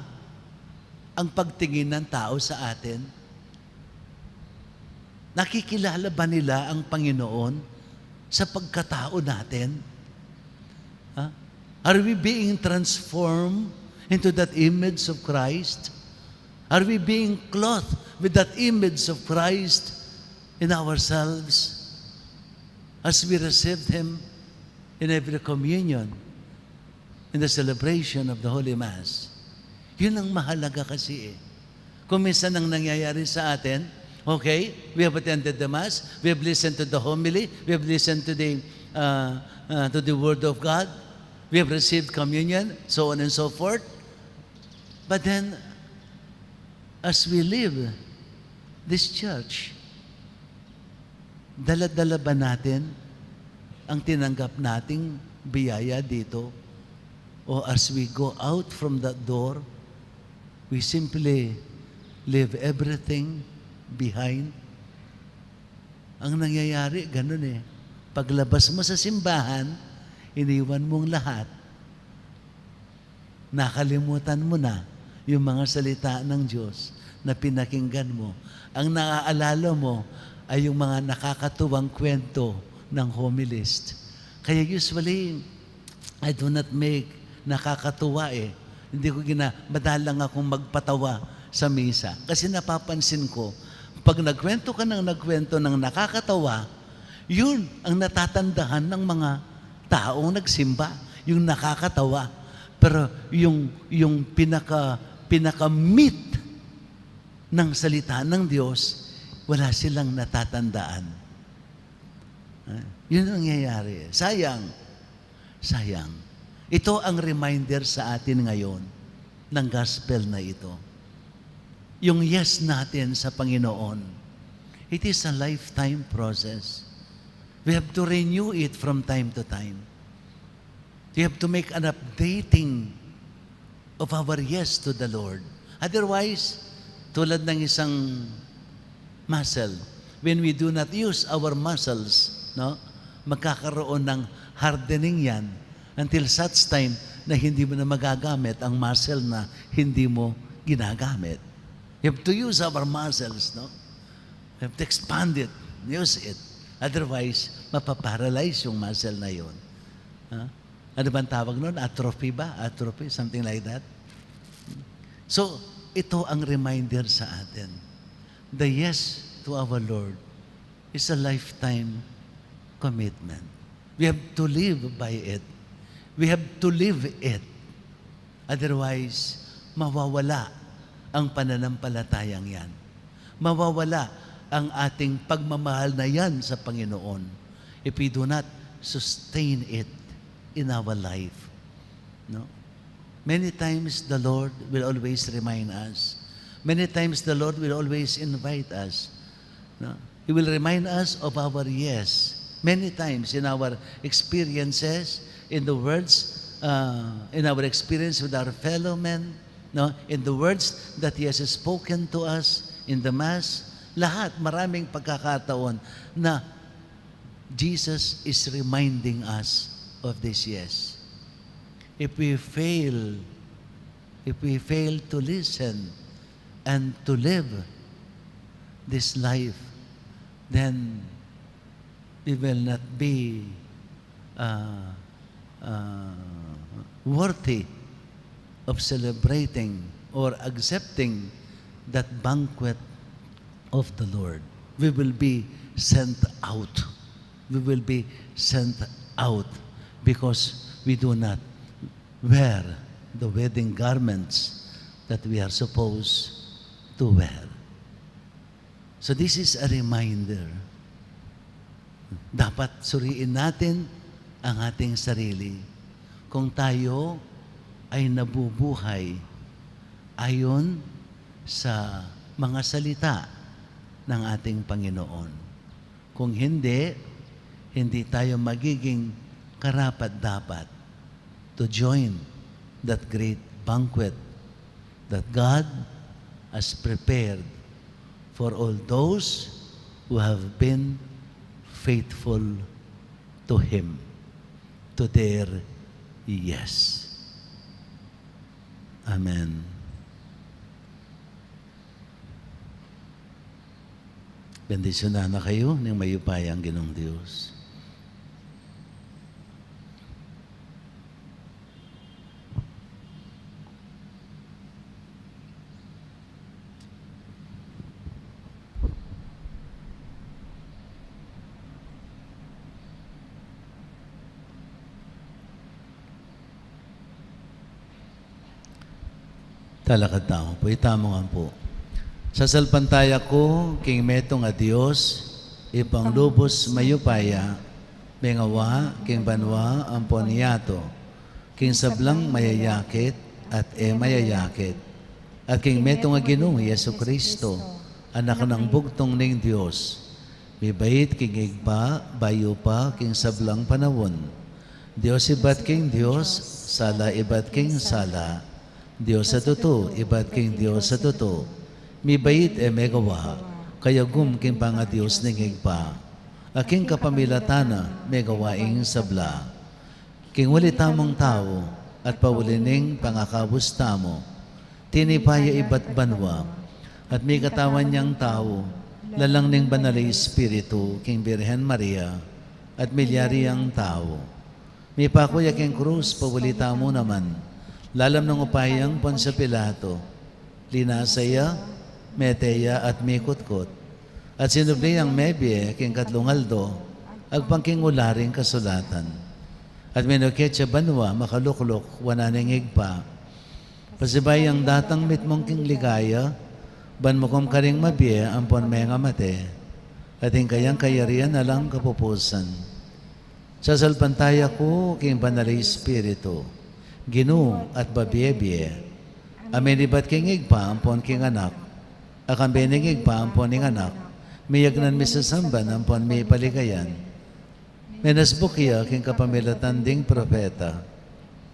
ang pagtingin ng tao sa atin? Nakikilala ba nila ang Panginoon sa pagkatao natin? Are we being transformed into that image of Christ? Are we being clothed with that image of Christ in ourselves as we received Him in every communion, in the celebration of the Holy Mass? Yun ang mahalaga kasi eh. Kung minsan ang nangyayari sa atin, Okay? We have attended the Mass. We have listened to the homily. We have listened to the Word of God. We have received communion, so on and so forth. But then, as we leave this church, dala-dala ba natin ang tinanggap nating biyaya dito? O as we go out from that door, we simply leave everything behind? Ang nangyayari, ganun eh. Paglabas mo sa simbahan, iniwan mong lahat. Nakalimutan mo na yung mga salita ng Diyos na pinakinggan mo. Ang naaalala mo ay yung mga nakakatuwang kwento ng homilist. Kaya usually, I do not make nakakatuwa eh. Hindi ko madalang akong magpatawa sa misa. Kasi napapansin ko, pag nagkwento ka ng nagkwento ng nakakatawa, yun ang natatandahan ng mga taong nagsimba, yung nakakatawa. Pero yung pinaka-meat ng salita ng Diyos, wala silang natatandaan. Yun ang nangyayari. Sayang. Ito ang reminder sa atin ngayon ng gospel na ito. Yung yes natin sa Panginoon, it is a lifetime process. We have to renew it from time to time. We have to make an updating of our yes to the Lord. Otherwise, tulad ng isang muscle, when we do not use our muscles, magkakaroon ng hardening yan until such time na hindi mo na magagamit ang muscle na hindi mo ginagamit. You have to use our muscles, You have to expand it, use it. Otherwise, mapaparalyze yung muscle na yun. Ano bang tawag nun? Atrophy ba? Atrophy, something like that. So, ito ang reminder sa atin. The yes to our Lord is a lifetime commitment. We have to live by it. We have to live it. Otherwise, mawawala ang pananampalatayang yan. Mawawala ang ating pagmamahal na yan sa Panginoon if we do not sustain it in our life. Many times the Lord will always remind us. Many times the Lord will always invite us. He will remind us of our yes. Many times in our experiences, in the words, in our experience with our fellow men, in the words that He has spoken to us in the Mass, lahat, maraming pagkakataon na Jesus is reminding us of this yes. If we fail to listen and to live this life, then we will not be worthy of celebrating or accepting that banquet of the Lord. We will be sent out. We will be sent out because we do not wear the wedding garments that we are supposed to wear. So this is a reminder. Dapat suriin natin ang ating sarili kung tayo ay nabubuhay ayon sa mga salita ng ating Panginoon. Kung hindi tayo magiging karapat-dapat to join that great banquet that God has prepared for all those who have been faithful to Him, to their yes. Amen. Bendisyonan na kayo ng mayupayang Ginoong Diyos. Talakad tao po. Itamo nga po. Sa salpantaya ko, king metong a Dios, ipang lubos mayupaya, mengawa, king banwa, ampon yato, king sablang mayayakit, at mayayakit, at king metong a Ginong Yesu Kristo, anak ng bugtong ning Dios, mibait king igpa, bayo pa, king sablang panawon, Dios ibat king Dios, sala ibat king sala, Dios sa totoo, ibat king Dios sa totoo, mibait megawa, kaya king panga Dios ning igpa, aking kapamilatana, megawaing sabla, king wali tamang tao, at pawalining pangakabus tamo, tinipaya ibat banwa, at may katawan niyang tao, lalang ning banalay Espiritu, king Birhen Maria, at milyari ang tao. May pakuya king krus, pawalita mo naman, lalam ng upayang Poncio Pilato, linasaya, meteya at mikutkot, at sinubli ang mebye, king katlungaldo, agpangking ularing kasulatan. At minuketsa banwa, makaluklok, wananingig pa. Pasibay ang datang mitmong king ligaya, ban mo kong karing mabye, ampon may nga mate, at kayang kayarian na lang kapupusan. Sa salpantaya ko, king banalay Espiritu, Ginu at babiebye, amenibat king igpa, ampon king anak, akambening igpa, ampon ning anak, miyagnan mi sa samban, ampon mi paligayan. Menasbukya king kapamilatan ding propeta,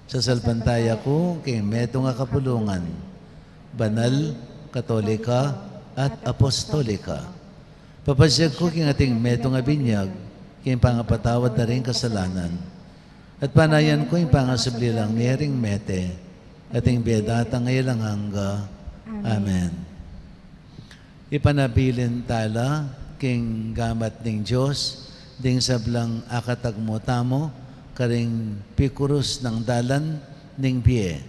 sa salpantaya ko, king meto nga kapulungan, banal, katolika, at apostolika. Papasyag ko king ating meto nga binyag, king pangapatawad na rin kasalanan. At panayan ko yung pangasubli lang niyaring mete, ating bedata ngayon hangga. Amen. Ipanabilin tala, king gamat ning Diyos, ding sablang akatagmotamo, karing pikurus ng dalan, ning pie.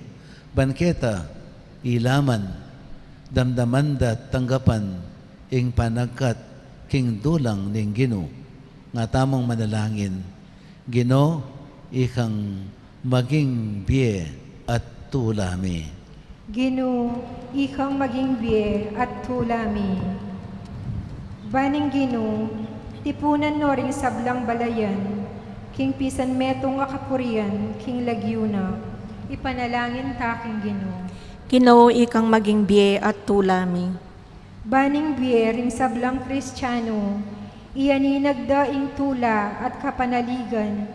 Banketa, ilaman, damdamanda tanggapan, ing panagkat, king dulang ning Gino, nga tamong manalangin, Gino, ikang maging biye at tulami. Gino, ikang maging biye at tulami. Baning Gino, tipunan no ring sablang balayan, king pisan metong akapurian, king lagyuna, ipanalangin taking Gino. Ginoo ikang maging biye at tulami. Baning biye ring sablang Kristiyano, iyaninagdaing tula at kapanaligan,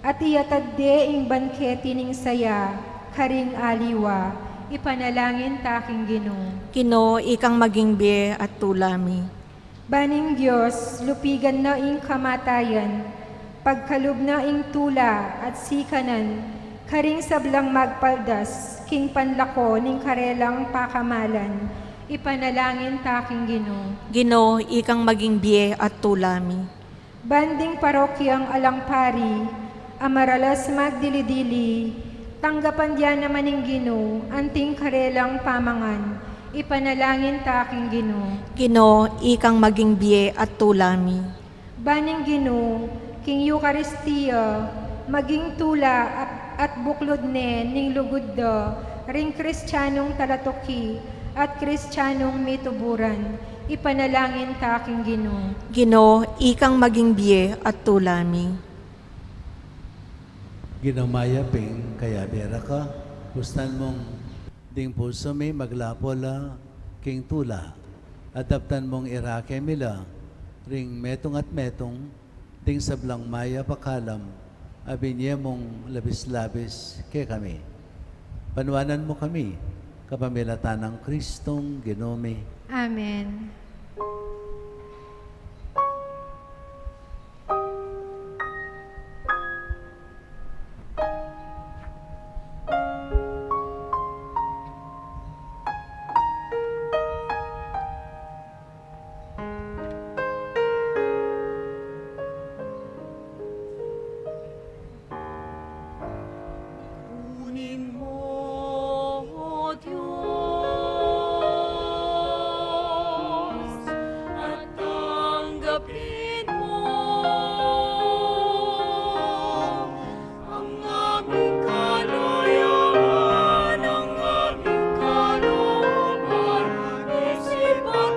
at iyatadde ing banketi ning saya, karing aliwa, ipanalangin taking Gino. Ginoo ikang maging biye at tulami. Baning Diyos, lupigan na ing kamatayan, pagkalub na ing tula at sikanan, karing sablang magpaldas, king panlako ning karelang pakamalan, ipanalangin taking Gino. Ginoo ikang maging biye at tulami. Banding Parroquiang Alangpari, amaralas magdilidili, tanggapan diyan naman ing Gino, anting karelang pamangan, ipanalangin taking Gino. Ginoo ikang maging biye at tulami. Baning Gino, king Eucharistia, maging tula at buklod ne ning lugod da, ring Kristiyanong talatoki at Kristiyanong mituburan, ipanalangin taking Gino. Ginoo ikang maging biye at tulami. Ginamaya ping kaya bera ka, gustan mong ding puso may maglapola, king tula, adaptan mong irake mila, ring metong at metong, ding sablang maya pakalam, abinye mong labis-labis ke kami. Panwanan mo kami, kapamilatan ng Kristong Ginome. Amen. Ang aming kalooban, isipan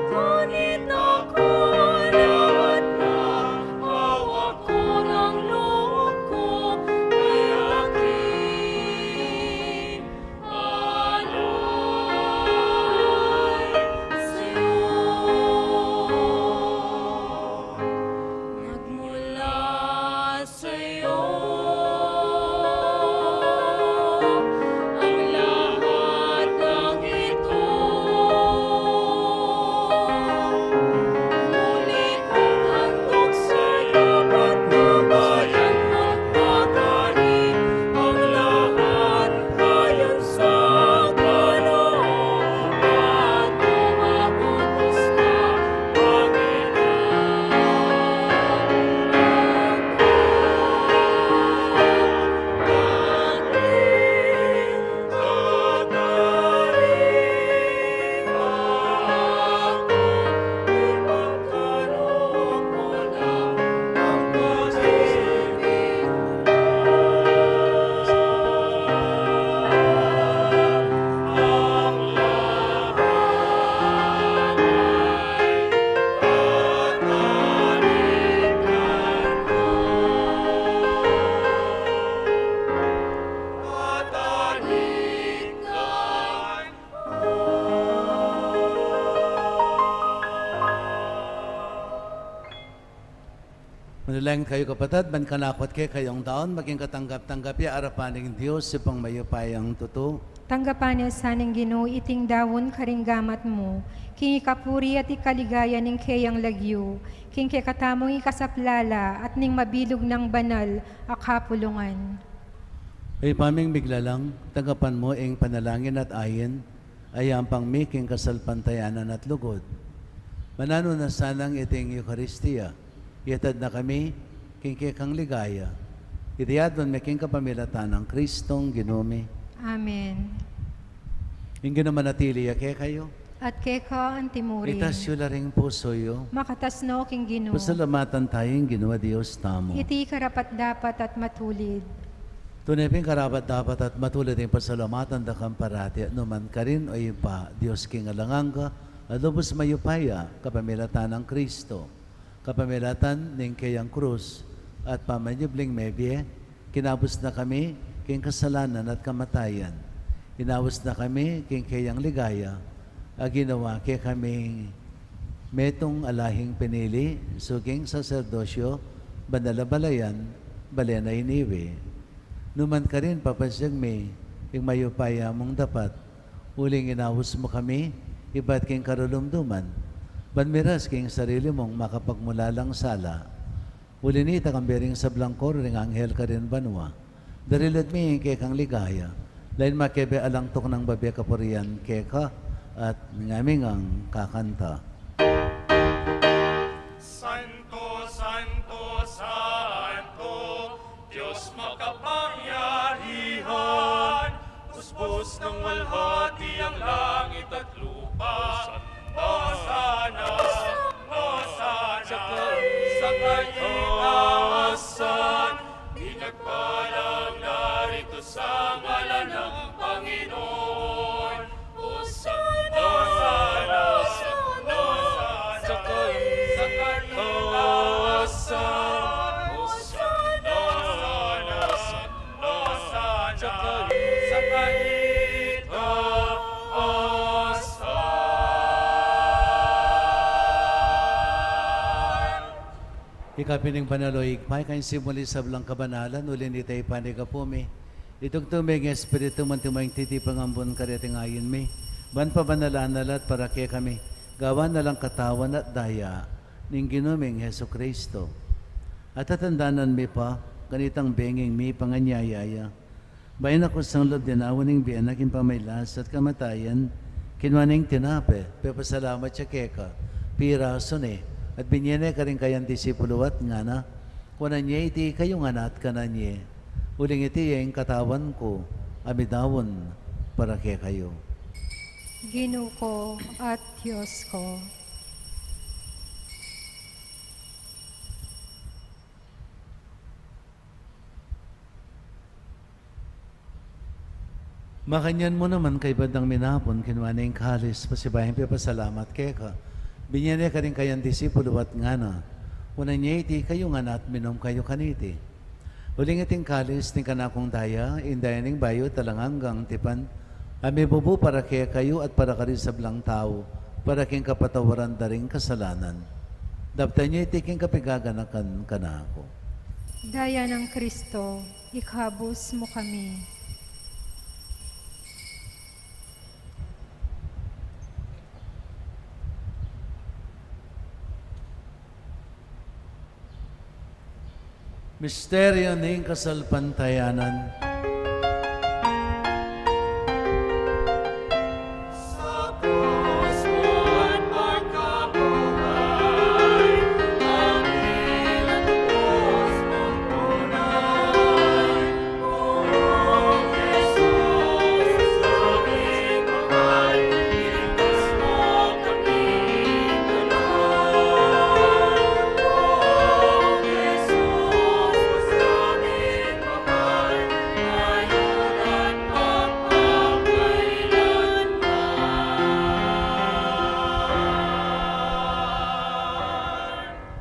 Manalangin kayo kapatid, ban kanakot kay kayong daon, maging katanggap-tanggap ya arapaning Diyos, sipang mayupayang tuto. Tanggapan niya saning Ginoo iting dawon karinggamat mo, king ikapuri at ikaligaya ning kayang lagyo, king katamong ikasaplala at ning mabilog ng banal akapulungan. Ay paming biglalang, tanggapan mo ing panalangin at ayin, ay ang pangmiking kasalpantayanan at lugod. Manano na sanang iting Eucharistia, iatad na kami, king kang ligaya. Itiyadon meking kapamilatan ng Kristong Ginome. Amen. Yung ginamanatili ake kayo, At keka ang timurin, itasyo la ring puso yo. makatasno king Ginoo, Pasalamatan tayong ginawa Diyos tamo. iti karapat dapat at matulid. Tunay ping karapat dapat at matulad yung pasalamatan da kang parati at numan ka rin o iba, Diyos king alangang ka, at lubos mayupaya, kapamilatan ng Kristo, kapamilatan ng kayang krus, at pamanyubling mebye, kinabos na kami, king kasalanan at kamatayan. Inawos na kami, king kayang ligaya, ginawa kay kami metong alahing pinili, suging saserdosyo, banalabalayan, balena iniwi. Numan ka rin, papasyag may, yung mayupaya mong dapat, uling inawos mo kami, iba't king karulumduman, banmiras king sarili mong makapagmulalang sala. Ulinita kang bering sa blangkor, ring anghel ka rin banwa. Darilad mi kay kang ligaya, lain makebe alangtok ng babi kapurian keka, at ngaming ang kakanta. Santo, Santo, Santo, Diyos makapangyarihan, puspos ng walhati ang langit at lupa. Hosana, Hosana, sa kaitaasan, pinagpalang narito sa ngalan ng Panginoon. Hosana, Hosana, Hosana, sa kaitaasan, Hosana, Hosana, sa Ikapining panaloig, pa'y kain simuli sa blang kabanalan, ulin itay panigapumi. Itong tuming espiritu man tumayang titipang ambon kariting ayin mi. Ban pa banalaanalat para kaya kami, gawa na lang katawan at daya, ning ginuming Heso Kristo. At tatandanan mi pa, ganitang benging mi panganyayaya. Bayan ako sang lob din awaning biyan, naging pamaylas at kamatayan, kinwaning tinape, pepasalamat siya keka, pirason at binyene ka rin kayang disipuluat nga na, kunan niya iti kayo nga na at kanan niya. Uling iti yung katawan ko, amidawon para kaya kayo. Ginoo ko at Diyos ko. Makanyan mo naman kay badang minapon, kinwa na yung kalis, pasibahin pasalamat keka. Binyane ka rin kayang disipulo at nga na, unan niya iti kayo nga na at minom kayo kaniti. Uling iting kalis ni kanakong daya, indaya ning bayo talanganggang tipan, ami bubu para kaya kayo at para ka rin sa blang tao, para king kapatawaran da ring kasalanan. Dapta niya iti king kapigaganakan kanako. Daya ng Kristo, ikhabos mo kami. Misteryo ning kasalpantayanan. Sa krus mo at pagkabuhay, angel at Diyos mong tunay. O Jesus, sa aming mahal, iligtas mo kaming dalaw. O Jesus, sa aming mahal, ngayon at magpapakailanman.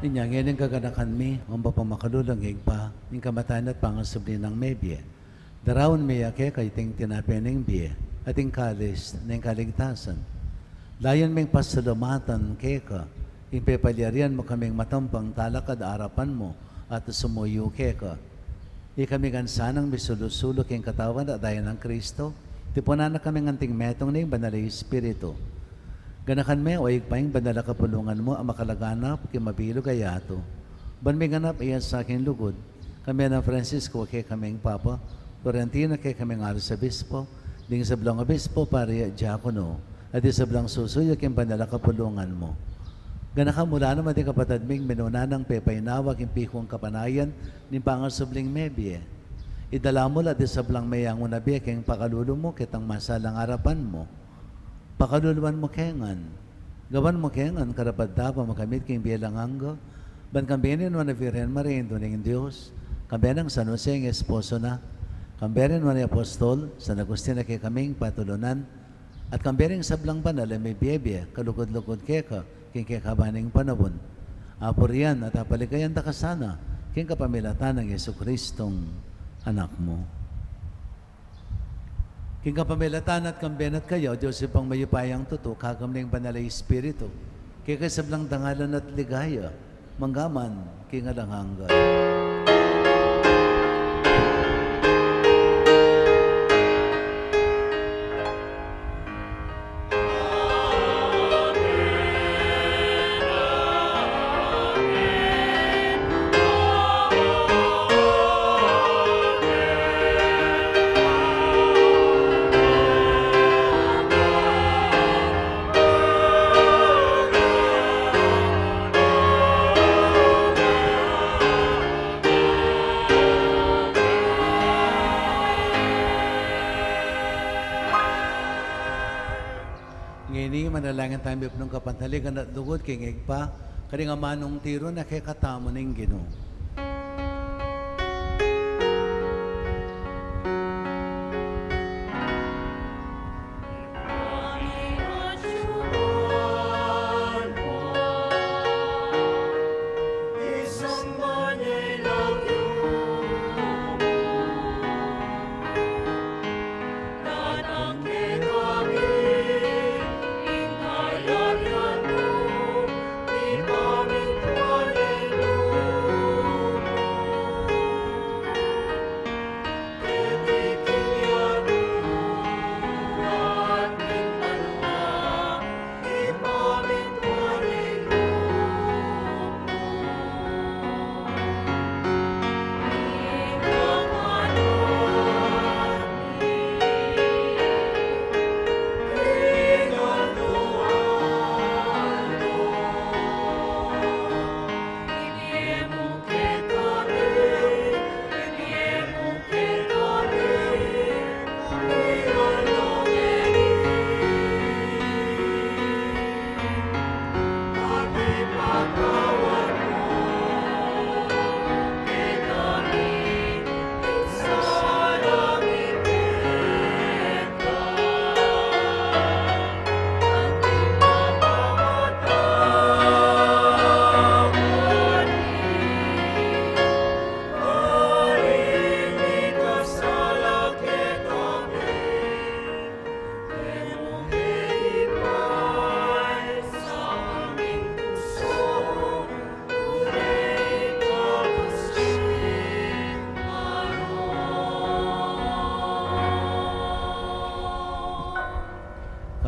Inyangin ang kaganakan mi, ang papamakadulangig pa, yung kamatayan at pangasubli ng mebye. Darawon mi ake kay ting tinapening biye, at yung kalis ng kaligtasan. Layan ming pasalamatan keka, yung pepalyarian mo kaming matampang talakad arapan mo, at sumuyo keka. Ikami gansanang misulusulo king katawan at dayan ng Kristo, tipunan na kami nganting metong ning banal Espiritu. Ganakan me o igpaing banal kapulungan mo ang makalaganap kay mabilog ayato. Ban may ganap iyan sa aking lugod, kami ng Francisco kay kaming Papa, Florentina kay kaming Arzobispo, ding sa blang obispo paria diakono, at sa blang susuyo kay banal kapulungan mo. Ganaka mula naman din kapatid ming minunanang pepainawag yung pikong kapanayan ni pangasubling mebye. Idala mo la di sa blang mayang unabi kayong pakalulo mo kitang masalang harapan mo. Pakaluluan mo kengan. Gawan mo kengan karapad dapa makamit kayong biyalang anggo. Ban kambinin mo na Virgen Maria ing Diyos. Kambenang San Jose ang esposo na. Kamberin mo na Apostol, San Agustin na kay kaming patulunan. At kamberin sa blang banal ay may biyebye, kalukod-lukod keka, king kekabaning panabon. Apor yan at apaligayan da kasana, king kapamilatan ng Yesu Kristong anak mo. King kapamilatan at kambenat kayo, Diyos ipang mayupayang tuto, kagamling banalay Espiritu, kay kasablang dangalan at ligaya, manggaman, king alanghanggan. Manalangin tayo ng kapantaligan at lugod kingig pa, kani nga manong tiro na kay katamo ng Ginoo.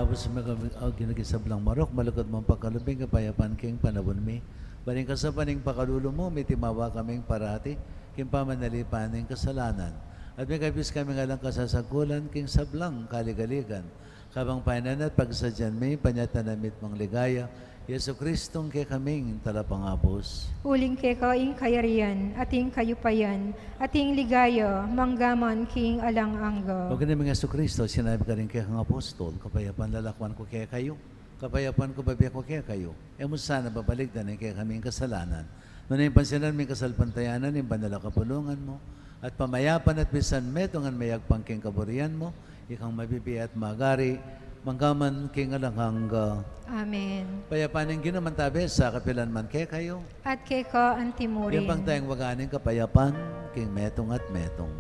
Tapos ginagisablang marok, malagod mong pagkalubing, kapayapan king panabon mi. Baling ka sa paning pakalulo mo, may timawa kaming parati, king pamanalipaning kasalanan. At may kabis kami nga lang kasasagulan, king sablang kaligaligan. Kabang painan at pagsadyan may panyatanamit mong ligaya, Yesu Kristong kay kaming talapangapos. Uling kay kaing kayarian, ating kayupayan, ating ligaya, manggaman king alang angga. O ganun mga Yesu Kristo, sinabi ka rin kay kang apostol, kapayapan lalakwan ko kaya kayo, kapayapan ko babiya ko kaya kayo. E mo sana babaligdan kay kaming kasalanan. Noon yung pansinan may kasalpantayanan, yung banala kapulungan mo, at pamayapan at bisan metongan mayagpang king kaburian mo, ikang mabibi at magari, manggaman king alanghangga. Amen. Payapanin ginaman tabi sa kapilan man kay kayo. At kay ka antimurin. Yung pang tayong waganing kapayapan, king metong at metong.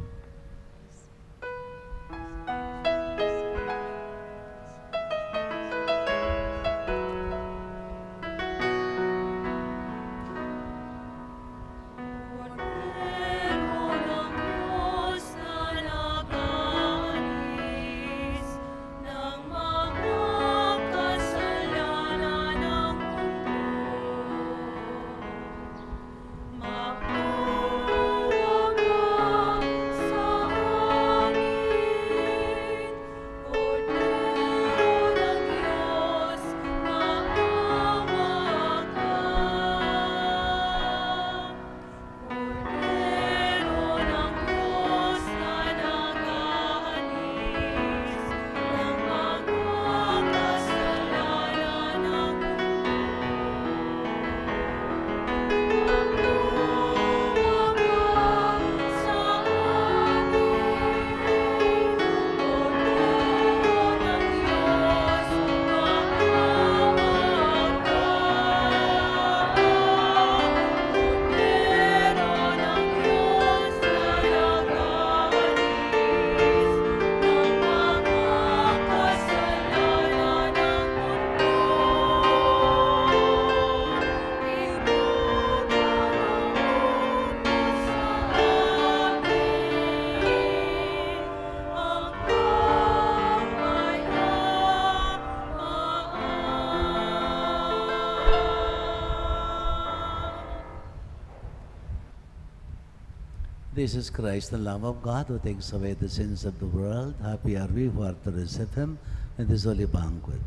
This is Christ, the Lamb of God, who takes away the sins of the world. Happy are we who are to receive Him in this holy banquet.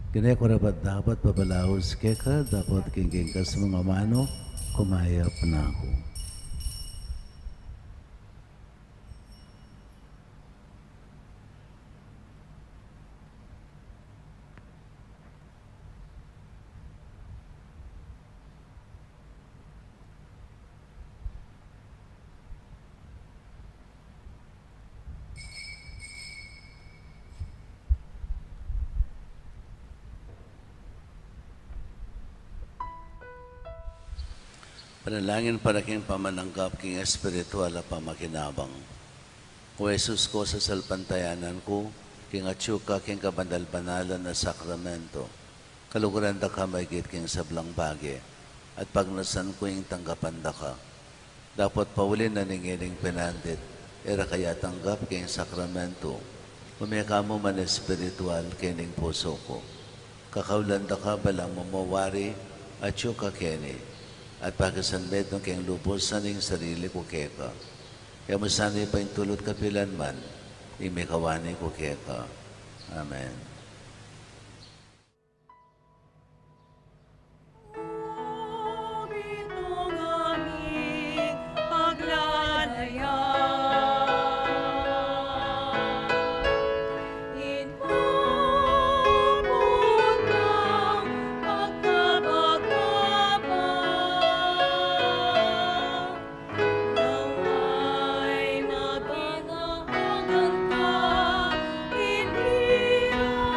Kini ko rapat dapat papalaos keka, dapat kingking kas mga mano, kumayap na ako. Panalangin para king pamananggap king espiritual at pamakinabang. O Jesus ko sa salpantayanan ko, king atyuka king kabandal-banalan na sakramento, kaluguran da ka maigit king sablang bagi, at pagnasan ko yung tanggapan da ka. Dapat paulin na ningiling pinandit, era kaya tanggap king sakramento, umeka mo man espiritual kining puso ko. Kakaulan da ka balang mamawari, atyuka kini, at pagkasanbet ng kayang lubos sa ning sarili ko keka. Kaya masanay pa yung tulot kapilan man, imikawani ko keka. Amen. Itong aming paglalaya. Inabot ng pagkabagabang, naway maginawagan ka, inilang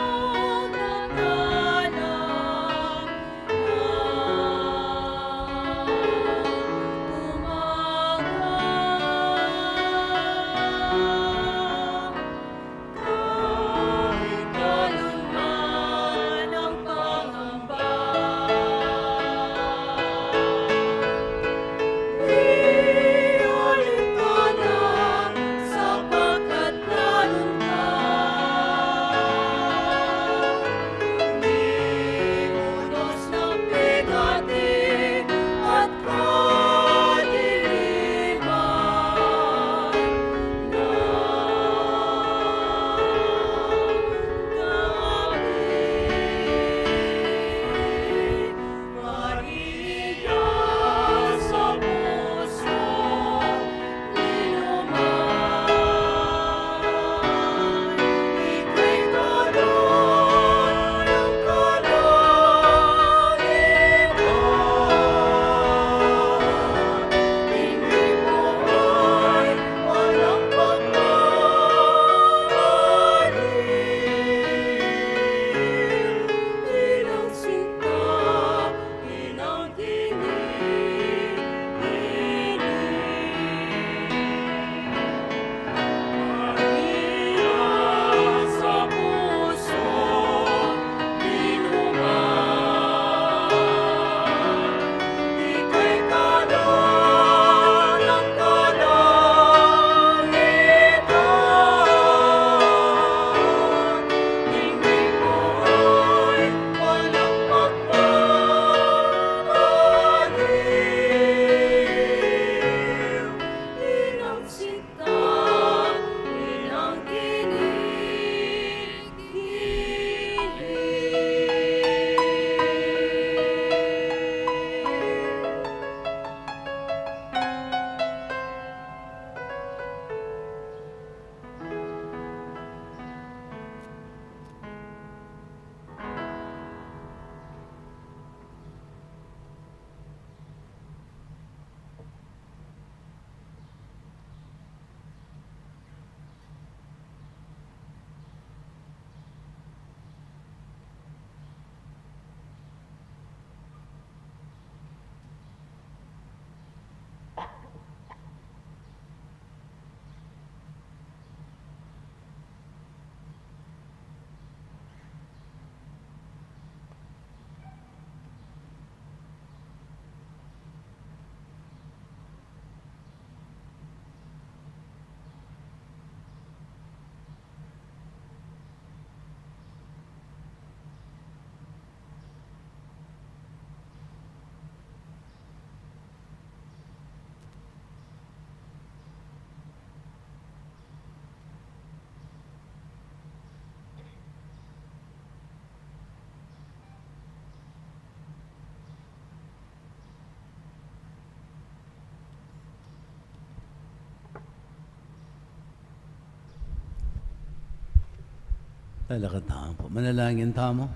Alakatahan po. Manalangin tamo.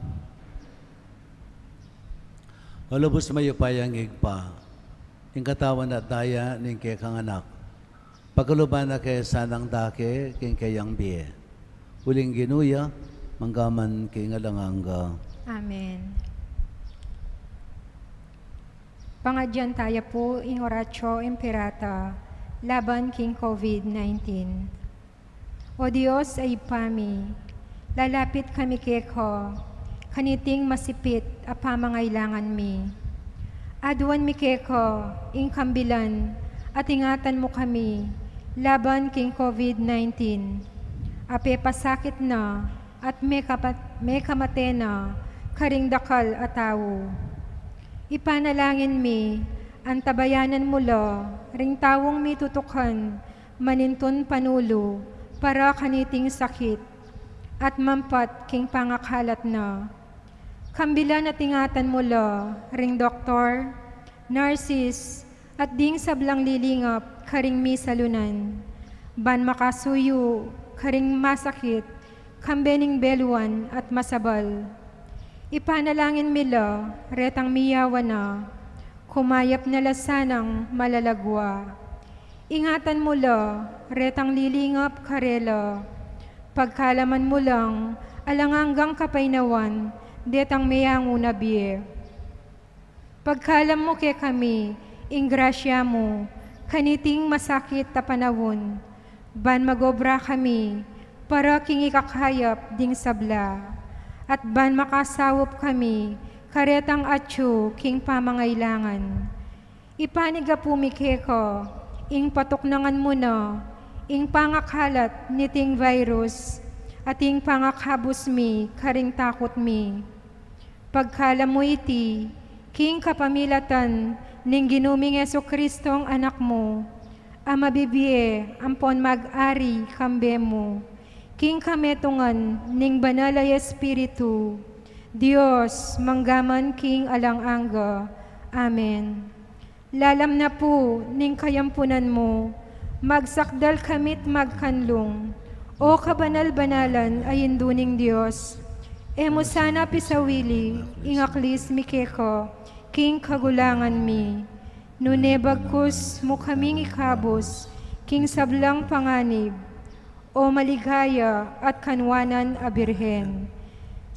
Walubos mayupayang igpa. Ing katawan at daya ning kay kang anak. Pagkaluban na kay sanang dake king kayang biye. Huling ginuya, manggaman king alanganga. Amen. Pangadyan tayo po ing oratio imperata laban king COVID-19. O Diyos ay pami, lalapit kami keko, kaniting masipit a pamangailangan mi. Aduan mi keko, ing kambilan, at ingatan mo kami, laban king COVID-19. Ape pasakit na, at may kamate na, karing dakal atawo. Ipanalangin mi, ang tabayanan mo lo, ring tawong mi tutukan, maninton panulo, para kaniting sakit, at mampat king pangakalat na. Kambilan at ingatan mo lo, ring doktor, nurses, at ding sablang lilingap, karing mi salunan. Ban makasuyo, karing masakit, kambening beluan at masabal. Ipanalangin milo, retang miyawa na, kumayap na lasanang malalagwa. Ingatan mo lo, retang lilingap karelo, pagkalaman mo lang, alanganggang kapainawan, detang mayango na biye. Pagkalam mo kay kami, ingrasya mo, kaniting masakit ta panawon, ban magobra kami, para king ikakayap ding sabla, at ban makasawop kami, karetang atyo king pamangailangan. Ipaniga pumikeko, ing patuknangan mo na, ing pangakalat niting virus, at ing pangakhabos mi, karing takot mi. Pagkala mo iti, king kapamilatan, ning ginuming Jesucristong anak mo, amabibiye, ampon mag-ari, kambe mo, king kametungan, ning banalay Espiritu, Diyos, manggaman king alanganga. Amen. Lalam na po, ning kayampunan mo, magsakdal kamit magkanlong, o kabanal-banalan ay induning Diyos. Emo sana pisawili, ingaklis mikeko, king kagulangan mi. Nunebagkus mo kaming ikabos, king sablang panganib, o maligaya at kanwanan a birhen.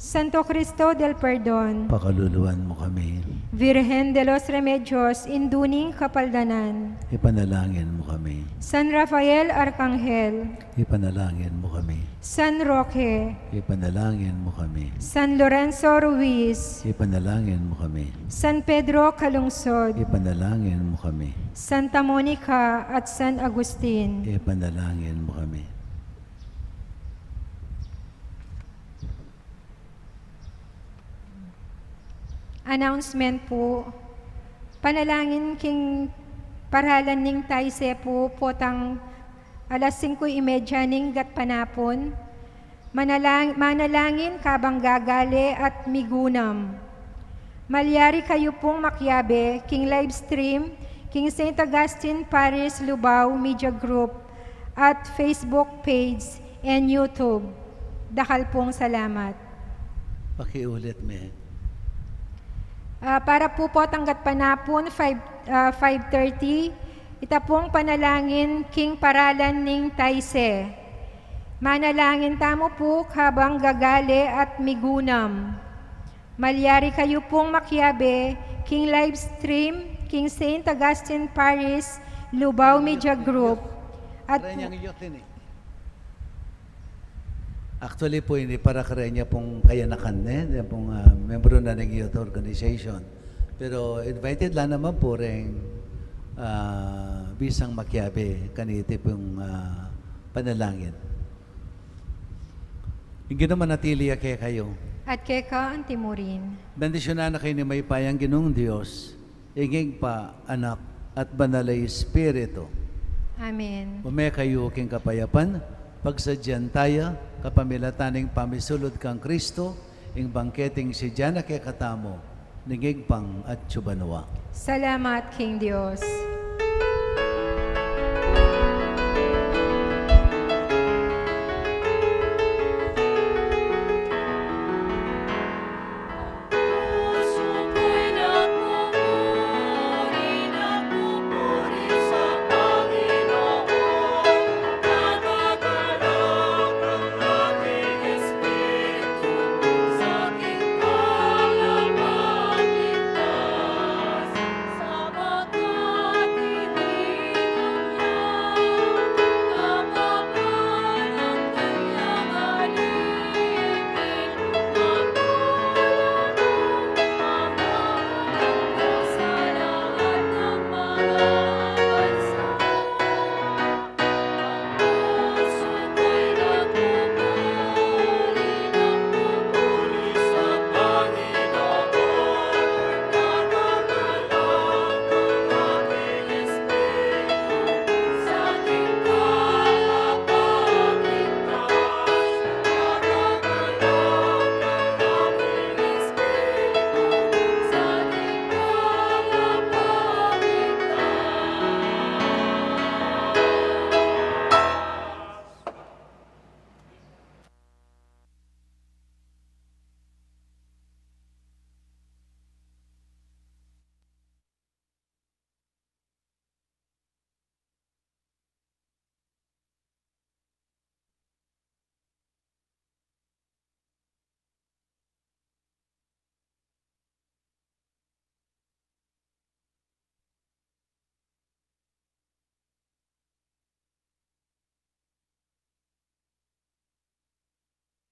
Santo Cristo del Perdon, Pakaluluan mo kami. Virgen de los Remedios, induning kapaldanan. Ipanalangin mo kami. San Rafael Arcangel, Ipanalangin mo kami. San Roque, Ipanalangin mo kami. San Lorenzo Ruiz, Ipanalangin mo kami. San Pedro Calungsod, Ipanalangin mo kami. Santa Monica at San Agustin. Ipanalangin mo kami. Announcement po, panalangin king paralan ning taise po potang alas 5:30 ning gat panapon, manalangin kabang gagale at migunam. Malyari kayo pong makyabe, king live stream, king St. Agustin Paris Lubao Media Group at Facebook page and YouTube. Dakal pong salamat. Pakiulit, me. Para po tanggat panapon, 5:30, ita pong panalangin king paralan ning taise. Manalangin tamo po kabang gagale at migunam. Malyari kayo pong makyabe, king live stream, king St. Agustin Paris, Lubao Media Group. At Actually po, hindi para karenya pong kayanakan pong membro na ng youth organization. Pero invited lang naman po rin bisang makyabe kaniti pong panalangin. Hindi naman natili kaya kayo. At keka ang timurin. Bendisyonan na kayo ni may payang ginong Diyos, inging pa, anak, at banalay Espiritu. Amen. Umay kayo king kapayapan, pagsadyan tayo, kapamilataning pamisulod kang Kristo, ing bangketing si Diana kay katamo, ningigpang at tsubanwa. Salamat, King Diyos.